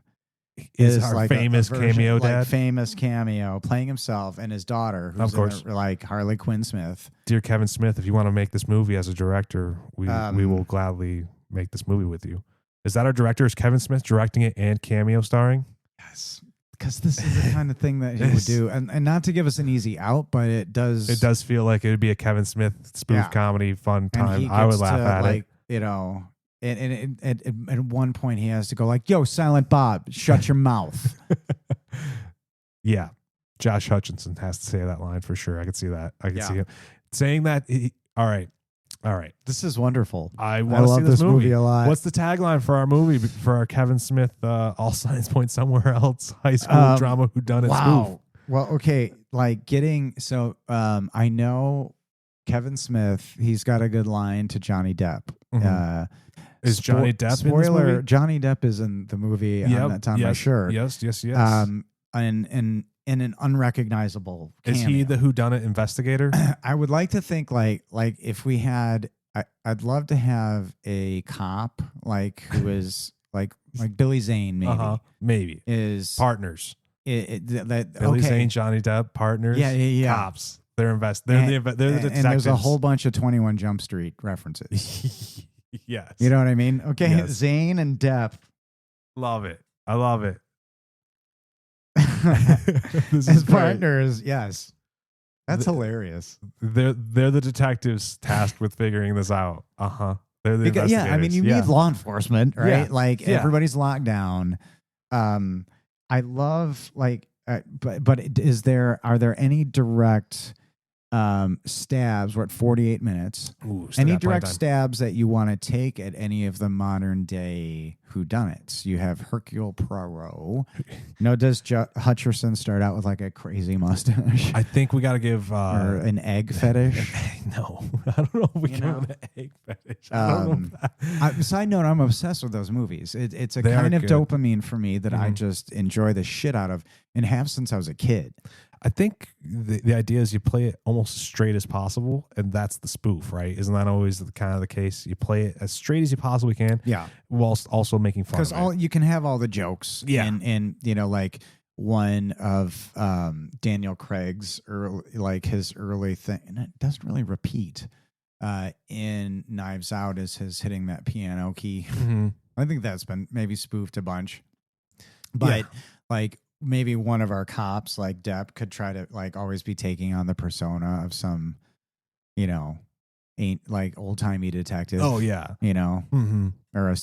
Speaker 2: is our like famous cameo dad,
Speaker 1: famous cameo playing himself and his daughter, who's
Speaker 2: of course
Speaker 1: like Harley Quinn Smith.
Speaker 2: Dear Kevin Smith, if you want to make this movie as a director, we will gladly make this movie with you. Is that our director? Is Kevin Smith directing it and cameo starring?
Speaker 1: Yes, because this is the kind of thing that he would do, and not to give us an easy out, but it does
Speaker 2: feel like it would be a Kevin Smith spoof comedy fun time. I would laugh at
Speaker 1: it. You know. And at one point he has to go like, "Yo, Silent Bob, shut your mouth."
Speaker 2: Yeah, Josh Hutcherson has to say that line for sure. I could see that. I could see him saying that. All right.
Speaker 1: This is wonderful.
Speaker 2: I want to see this movie
Speaker 1: a lot.
Speaker 2: What's the tagline for our movie? For our Kevin Smith, all signs point somewhere else. High school drama whodunit spoof.
Speaker 1: Well, okay, like I know Kevin Smith. He's got a good line to Johnny Depp.
Speaker 2: Is Johnny Depp
Speaker 1: spoiler,
Speaker 2: in this movie?
Speaker 1: Johnny Depp is in the movie That's on my shirt.
Speaker 2: Yes.
Speaker 1: And in an unrecognizable cameo.
Speaker 2: Is he the whodunit investigator?
Speaker 1: I would like to think like if we had I'd love to have a cop like who is like Billy Zane
Speaker 2: maybe
Speaker 1: is
Speaker 2: partners.
Speaker 1: Billy
Speaker 2: Zane, Johnny Depp, partners.
Speaker 1: Yeah.
Speaker 2: Cops. They're the detectives.
Speaker 1: And there's a whole bunch of 21 Jump Street references.
Speaker 2: Yes.
Speaker 1: You know what I mean? Okay,
Speaker 2: yes.
Speaker 1: Zane and Depp.
Speaker 2: Love it. I love it.
Speaker 1: As partners, yes. That's hilarious.
Speaker 2: They're the detectives tasked with figuring this out. They're the investigators.
Speaker 1: Yeah, I mean, you need law enforcement, right?
Speaker 2: Yeah.
Speaker 1: Like everybody's locked down. I love like, but are there any direct stabs? We're at 48 minutes. Any direct stabs that you want to take at any of the modern day whodunits? You have Hercule Poirot. Does Hutcherson start out with like a crazy mustache?
Speaker 2: I think we got to give
Speaker 1: or an egg fetish.
Speaker 2: No, I don't know if we give him an egg fetish. I don't know.
Speaker 1: Side note: I'm obsessed with those movies. It's a kind of dopamine for me that I just enjoy the shit out of and have since I was a kid.
Speaker 2: I think the idea is you play it almost as straight as possible, and that's the spoof, right? Isn't that always kind of the case? You play it as straight as you possibly can, whilst also making fun.
Speaker 1: Because you can have all the jokes, and like one of Daniel Craig's his early thing, and it doesn't really repeat in Knives Out is his hitting that piano key. I think that's been maybe spoofed a bunch, but like. Maybe one of our cops, like Depp, could try to like always be taking on the persona of some, ain't like old timey detective.
Speaker 2: Oh yeah,
Speaker 1: or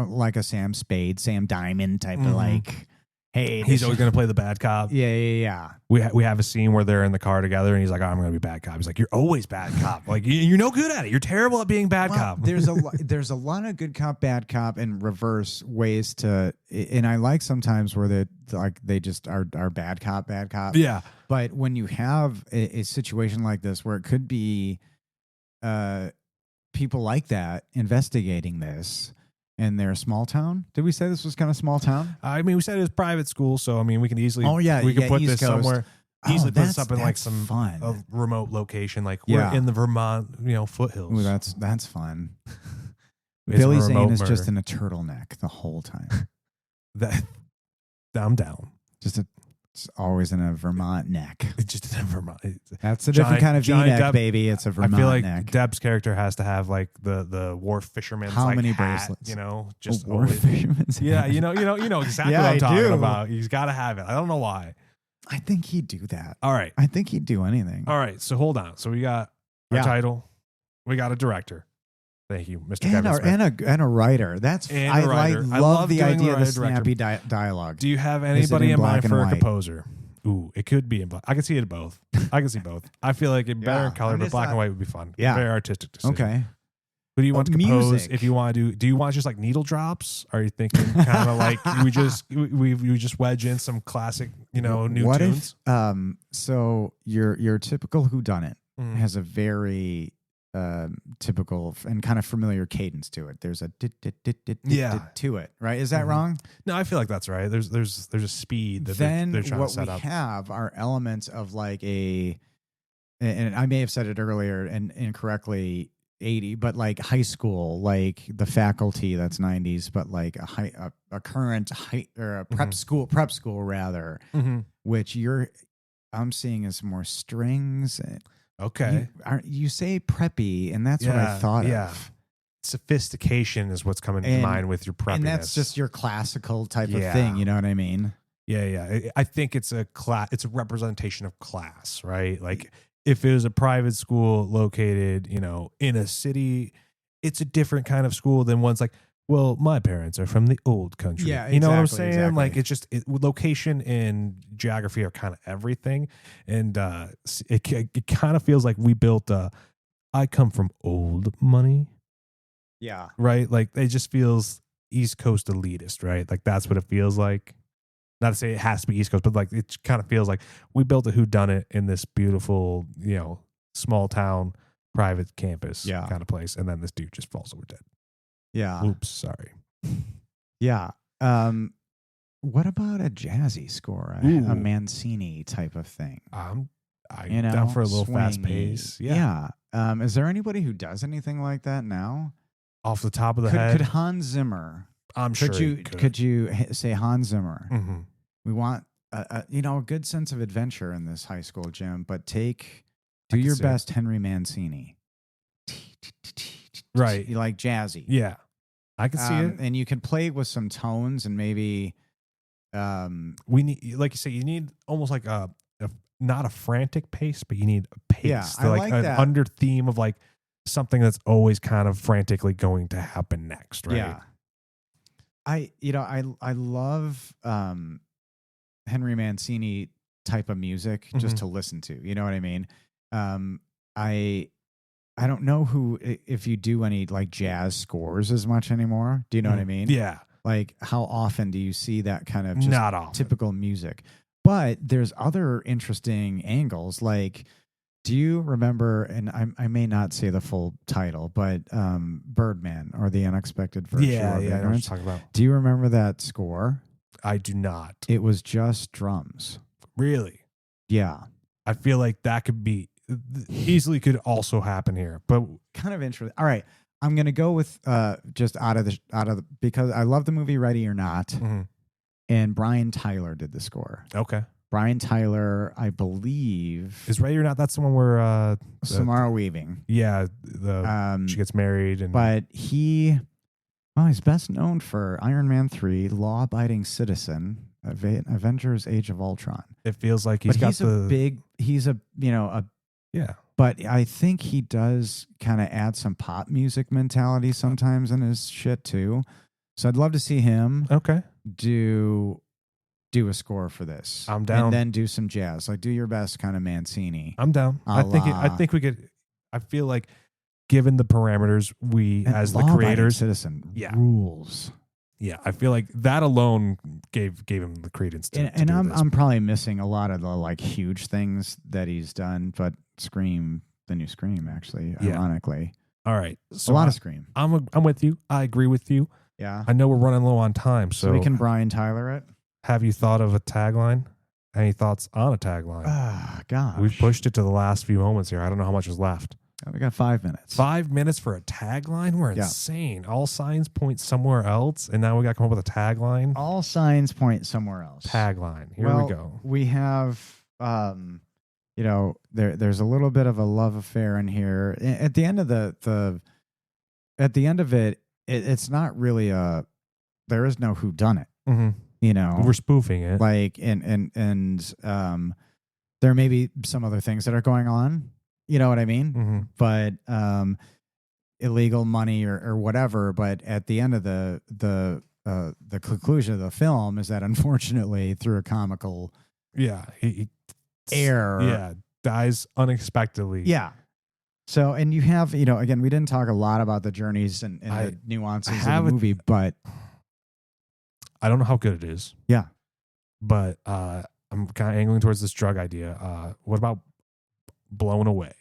Speaker 1: like a Sam Spade, Sam Diamond type of like. Hey,
Speaker 2: he's always going to play the bad cop.
Speaker 1: Yeah.
Speaker 2: We have a scene where they're in the car together, and he's like, "Oh, I'm going to be bad cop." He's like, "You're always bad cop. Like you're no good at it. You're terrible at being bad cop."
Speaker 1: There's a lot of good cop, bad cop, and reverse ways to. And I like sometimes where they just are bad cop, bad cop.
Speaker 2: Yeah.
Speaker 1: But when you have a situation like this where it could be, people like that investigating this. And they're a small town. Did we say this was kind of small town?
Speaker 2: I mean, we said it was private school, so I mean, we can easily.
Speaker 1: We
Speaker 2: can put
Speaker 1: East
Speaker 2: this
Speaker 1: Coast.
Speaker 2: somewhere. Easily put this up in like some
Speaker 1: fun.
Speaker 2: A remote location, like we're in the Vermont, foothills.
Speaker 1: Ooh, that's fun. Billy Zane is just in a turtleneck the whole time.
Speaker 2: I'm down.
Speaker 1: Just a It's always in a Vermont neck.
Speaker 2: It's just in Vermont.
Speaker 1: That's a different kind of V-neck,
Speaker 2: Depp,
Speaker 1: baby. It's a Vermont
Speaker 2: I feel like
Speaker 1: neck.
Speaker 2: Depp's character has to have like the wharf fisherman's
Speaker 1: How
Speaker 2: like
Speaker 1: many
Speaker 2: hat,
Speaker 1: bracelets?
Speaker 2: you know, just
Speaker 1: wharf fisherman's
Speaker 2: yeah,
Speaker 1: hat.
Speaker 2: you know exactly
Speaker 1: Yeah,
Speaker 2: what I'm
Speaker 1: I
Speaker 2: talking
Speaker 1: do.
Speaker 2: about. He's got to have it. I don't know why.
Speaker 1: I think he'd do that.
Speaker 2: All right.
Speaker 1: I think he'd do anything.
Speaker 2: All right. So hold on. So we got our title. We got a director. Thank you, Mr. Kevin Smith.
Speaker 1: And a writer. That's
Speaker 2: And
Speaker 1: I
Speaker 2: a writer.
Speaker 1: love the
Speaker 2: doing
Speaker 1: idea of the
Speaker 2: writer-director.
Speaker 1: snappy dialogue.
Speaker 2: Do you have
Speaker 1: it
Speaker 2: anybody
Speaker 1: in
Speaker 2: in
Speaker 1: black
Speaker 2: mind
Speaker 1: and
Speaker 2: for a
Speaker 1: white?
Speaker 2: composer? Ooh, it could be in black. I can see it in both. I can see both. I feel like it better in color, but black and white would be fun.
Speaker 1: Yeah.
Speaker 2: Very artistic decision.
Speaker 1: Okay.
Speaker 2: Who do you want to compose?
Speaker 1: Music.
Speaker 2: If you want to do you want just like needle drops? Are you thinking kind of like we just wedge in some classic, new
Speaker 1: what
Speaker 2: tunes?
Speaker 1: If, so your typical whodunit
Speaker 2: Mm.
Speaker 1: has a very typical and kind of familiar cadence to it. There's a to it, right? Is that wrong?
Speaker 2: No, I feel like that's right. There's a speed that
Speaker 1: then
Speaker 2: they're trying
Speaker 1: what
Speaker 2: to set
Speaker 1: we
Speaker 2: up.
Speaker 1: have are elements of like and I may have said it earlier and incorrectly 80, but like high school, like the faculty, that's 90s, but like a current high or a prep school rather, which I'm seeing as more strings.
Speaker 2: Okay.
Speaker 1: You say preppy, and that's what I thought of.
Speaker 2: Sophistication is what's coming to mind with your preppiness.
Speaker 1: And that's just your classical type of thing, you know what I mean?
Speaker 2: Yeah. I think it's a representation of class, right? Like if it was a private school located, in a city, it's a different kind of school than one's like, well, my parents are from the old country.
Speaker 1: Yeah,
Speaker 2: you know what I'm saying?
Speaker 1: Exactly.
Speaker 2: Like it's just location and geography are kind of everything, and it kind of feels like we built. I come from old money.
Speaker 1: Yeah.
Speaker 2: Right. Like it just feels East Coast elitist, right? Like that's what it feels like. Not to say it has to be East Coast, but like it kind of feels like we built a whodunit in this beautiful, small town private campus kind of place, and then this dude just falls over dead.
Speaker 1: Yeah.
Speaker 2: Oops, sorry.
Speaker 1: Yeah. What about a jazzy score, a Mancini type of thing?
Speaker 2: I'm down for a little fast pace.
Speaker 1: Yeah. Is there anybody who does anything like that now?
Speaker 2: Off the top of the head,
Speaker 1: could Hans Zimmer?
Speaker 2: I'm sure.
Speaker 1: Could you say Hans Zimmer?
Speaker 2: Mm-hmm.
Speaker 1: We want a good sense of adventure in this high school gym, but do your best Henry Mancini.
Speaker 2: Right.
Speaker 1: You like jazzy.
Speaker 2: Yeah. I can see it.
Speaker 1: And you can play with some tones and maybe
Speaker 2: we need, like you say, you need almost like a not a frantic pace, but you need a pace.
Speaker 1: Yeah,
Speaker 2: I like an under theme of like something that's always kind of frantically going to happen next, right?
Speaker 1: Yeah. I love Henry Mancini type of music just to listen to. You know what I mean? I don't know if you do any like jazz scores as much anymore. Do you know what I mean?
Speaker 2: Yeah.
Speaker 1: Like how often do you see that kind of just
Speaker 2: not often.
Speaker 1: Typical music? But there's other interesting angles. Like, do you remember, and I may not say the full title, but Birdman or The Unexpected Virtue of
Speaker 2: I know what you're
Speaker 1: Ignorance?
Speaker 2: talking about.
Speaker 1: Do you remember that score?
Speaker 2: I do not.
Speaker 1: It was just drums.
Speaker 2: Really?
Speaker 1: Yeah.
Speaker 2: I feel like that could be easily could also happen here, but
Speaker 1: kind of interesting. All right, I'm gonna go with just out of the because I love the movie Ready or Not, and Brian Tyler did the score.
Speaker 2: Okay,
Speaker 1: Brian Tyler, I believe,
Speaker 2: is Ready or Not. That's the one where
Speaker 1: Samara Weaving.
Speaker 2: Yeah, she gets married,
Speaker 1: but he's best known for Iron Man 3, Law Abiding Citizen, Avengers: Age of Ultron.
Speaker 2: It feels like he's yeah.
Speaker 1: But I think he does kind of add some pop music mentality sometimes in his shit too. So I'd love to see him do a score for this.
Speaker 2: I'm down.
Speaker 1: And then do some jazz. Like do your best kind of Mancini.
Speaker 2: I'm down. I think we could. I feel like given the parameters we as the creators
Speaker 1: citizen rules.
Speaker 2: Yeah, I feel like that alone gave him the credence to
Speaker 1: and
Speaker 2: do
Speaker 1: I'm probably missing a lot of the like huge things that he's done, but Scream, the new Scream, actually, ironically.
Speaker 2: All right, so
Speaker 1: a lot of Scream.
Speaker 2: I'm with you. I agree with you.
Speaker 1: Yeah,
Speaker 2: I know we're running low on time,
Speaker 1: so we can Brian Tyler it.
Speaker 2: Have you thought of a tagline? Any thoughts on a tagline?
Speaker 1: Ah, gosh,
Speaker 2: We've pushed it to the last few moments here. I don't know how much is left.
Speaker 1: We got 5 minutes.
Speaker 2: 5 minutes for a tagline? We're insane. All signs point somewhere else, and now we got to come up with a tagline.
Speaker 1: All signs point somewhere else.
Speaker 2: Tagline. Here we go.
Speaker 1: We have, there's a little bit of a love affair in here. At the end of at the end of it, it's not really there is no whodunit.
Speaker 2: Mm-hmm. We're spoofing it.
Speaker 1: Like, and there may be some other things that are going on. You know what I mean?
Speaker 2: Mm-hmm.
Speaker 1: But illegal money or whatever. But at the end of the conclusion of the film is that, unfortunately, through a comical error,
Speaker 2: dies unexpectedly.
Speaker 1: Yeah. So, and you have, again, we didn't talk a lot about the journeys and the nuances of the movie, but
Speaker 2: I don't know how good it is.
Speaker 1: Yeah.
Speaker 2: But I'm kind of angling towards this drug idea. What about Blown Away?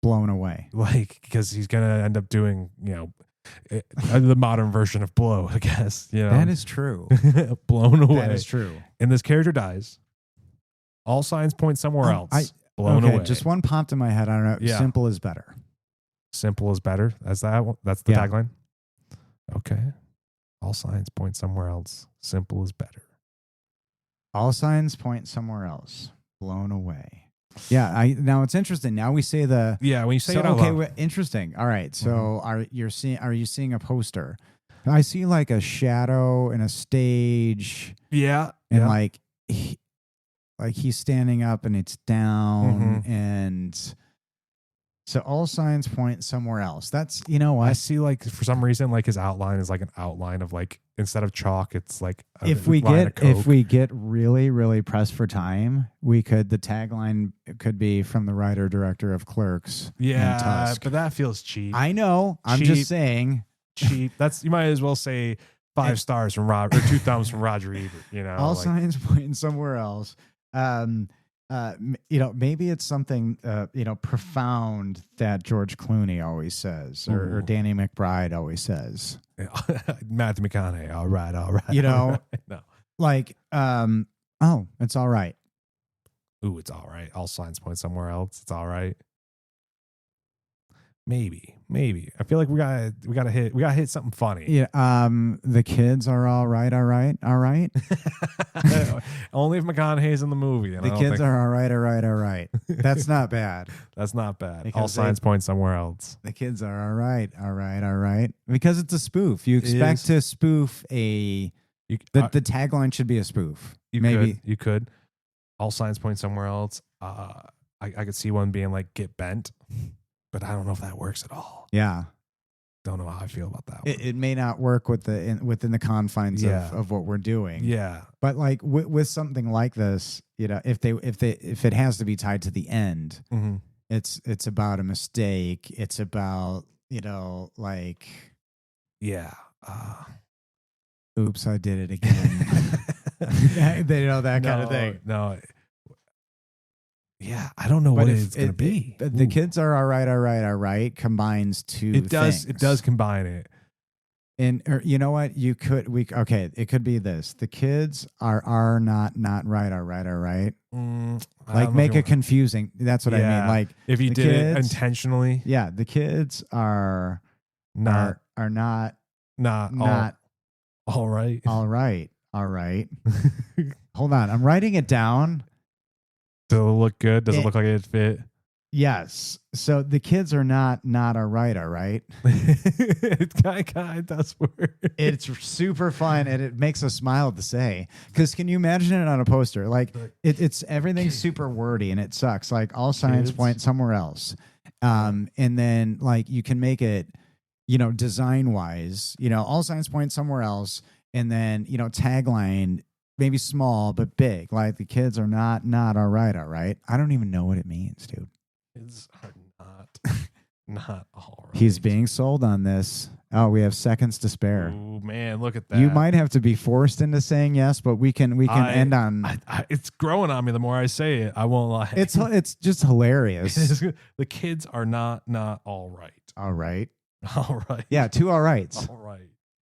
Speaker 1: Blown Away.
Speaker 2: Like, because he's going to end up doing, the modern version of Blow, I guess.
Speaker 1: That is true.
Speaker 2: Blown Away.
Speaker 1: That is true.
Speaker 2: And this character dies. All signs point somewhere else. Blown away.
Speaker 1: Just one popped in my head. I don't know.
Speaker 2: Yeah.
Speaker 1: Simple is better.
Speaker 2: Simple is better. That's the tagline. Okay. All signs point somewhere else. Simple is better.
Speaker 1: All signs point somewhere else. Blown away. Yeah. Now it's interesting. Now we say when
Speaker 2: you say it out loud.
Speaker 1: Interesting. All right. So are you seeing a poster? I see like a shadow and a stage.
Speaker 2: Yeah.
Speaker 1: And like he's standing up and it's down, and so all signs point somewhere else. That's, what?
Speaker 2: I see, like, for some reason, like, his outline is like an outline of, like, instead of chalk, it's like
Speaker 1: if we get really, really pressed for time, the tagline could be from the writer director of Clerks.
Speaker 2: Yeah,
Speaker 1: Tusk.
Speaker 2: but that feels cheap.
Speaker 1: I know. I'm just saying.
Speaker 2: Cheap. You might as well say 5 stars from Rob, or 2 thumbs from Roger Ebert.
Speaker 1: All signs point somewhere else. Maybe it's something, profound that George Clooney always says, or Danny McBride always says.
Speaker 2: Yeah. Matthew McConaughey. All right.
Speaker 1: No.
Speaker 2: Like,
Speaker 1: it's all right.
Speaker 2: Ooh, it's all right. All signs point somewhere else. It's all right. Maybe. I feel like we gotta hit something funny.
Speaker 1: Yeah. The kids are all right. Only
Speaker 2: if McConaughey's in the movie.
Speaker 1: The kids are all right. That's not bad.
Speaker 2: That's not bad. All signs point somewhere else.
Speaker 1: The kids are all right. Because it's a spoof. You expect to spoof the tagline should be a spoof.
Speaker 2: You could. All signs point somewhere else. I could see one being like, get bent. But I don't know if that works at all.
Speaker 1: Yeah.
Speaker 2: Don't know how I feel about that one.
Speaker 1: It may not work within the confines of what we're doing.
Speaker 2: Yeah.
Speaker 1: But like with something like this, if it has to be tied to the end, it's about a mistake. It's about, like,
Speaker 2: yeah.
Speaker 1: Oops, I did it again. That kind of thing.
Speaker 2: No. Yeah, I don't know what it's going to be.
Speaker 1: The kids are all right combines two things.
Speaker 2: It does combine it.
Speaker 1: And you know what? It could be this. The kids are not right, all right. Like, make it confusing. That's what I mean. Like,
Speaker 2: if you did it intentionally.
Speaker 1: Yeah, the kids are not
Speaker 2: all right.
Speaker 1: All right. Hold on. I'm writing it down.
Speaker 2: Does it look good? Does it look like it fit?
Speaker 1: Yes. So the kids are not all right.
Speaker 2: It kind of does work.
Speaker 1: It's super fun, and it makes us smile to say. Because can you imagine it on a poster? Like, it's everything's super wordy, and it sucks. Like, all signs point somewhere else. And then, like, you can make it, design wise, all signs point somewhere else. And then,
Speaker 2: tagline,
Speaker 1: maybe small but big, like the kids are not all right. I don't even know what it means, dude.
Speaker 2: Kids are not all right.
Speaker 1: He's being sold on this. Oh, we have seconds to spare.
Speaker 2: Oh man, look at that.
Speaker 1: You might have to be forced into saying yes, but we can end on.
Speaker 2: It's growing on me the more I say it. I won't lie.
Speaker 1: It's just hilarious.
Speaker 2: The kids are not all right.
Speaker 1: All right.
Speaker 2: All right.
Speaker 1: Yeah, 2 all rights.
Speaker 2: All right.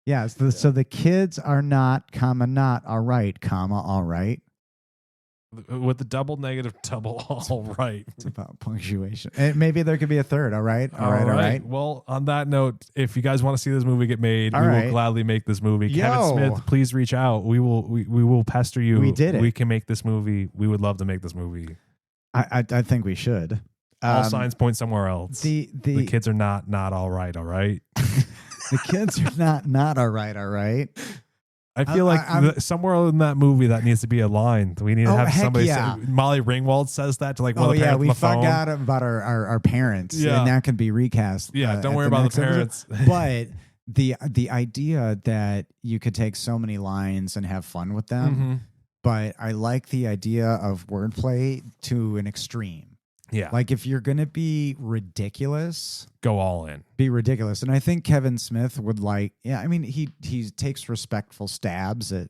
Speaker 1: Yeah, so the kids are not all right, all right.
Speaker 2: With the double negative, double all right.
Speaker 1: It's about punctuation. And maybe there could be a third. All right. All right.
Speaker 2: Well, on that note, if you guys want to see this movie get made, we will gladly make this movie. Kevin Smith, please reach out. We will pester you.
Speaker 1: We did it.
Speaker 2: We can make this movie. We would love to make this movie.
Speaker 1: I think we should.
Speaker 2: All signs point somewhere else. The kids are not all right. All right.
Speaker 1: The kids are not all right. All right.
Speaker 2: I feel like somewhere in that movie that needs to be aligned. We need to have somebody say, Molly Ringwald says that to like one of the parents on the phone.
Speaker 1: We forgot about our parents, and that can be recast.
Speaker 2: Yeah, don't worry about the parents.
Speaker 1: But the idea that you could take so many lines and have fun with them, but I like the idea of wordplay to an extreme.
Speaker 2: Yeah.
Speaker 1: Like if you're going to be ridiculous,
Speaker 2: go all in.
Speaker 1: Be ridiculous. And I think Kevin Smith would he takes respectful stabs at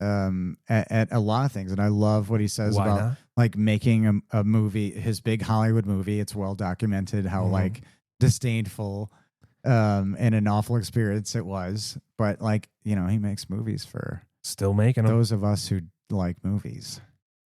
Speaker 1: a lot of things. And I love what he says about like making a movie, his big Hollywood movie. It's well documented how like disdainful and an awful experience it was. But like, he makes movies for
Speaker 2: still making them.
Speaker 1: Those of us who like movies.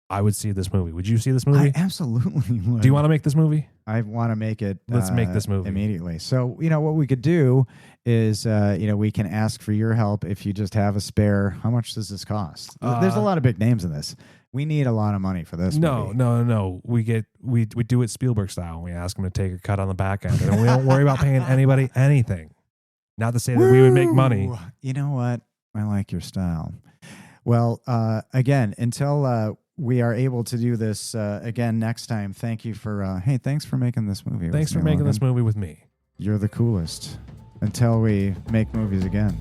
Speaker 2: I would see this movie. Would you see this movie?
Speaker 1: I absolutely would.
Speaker 2: Do you want to make this movie?
Speaker 1: I want to make it.
Speaker 2: Let's make this movie
Speaker 1: immediately. So, what we could do is, we can ask for your help if you just have a spare. How much does this cost? There's a lot of big names in this. We need a lot of money for this.
Speaker 2: No. We do it Spielberg style. We ask him to take a cut on the back end, and we don't worry about paying anybody anything. Not to say that we would make money.
Speaker 1: You know what? I like your style. Well, again, until we are able to do this again next time. Thank you for, thanks for making this movie.
Speaker 2: Thanks for making this movie with me.
Speaker 1: You're the coolest. Until we make movies again.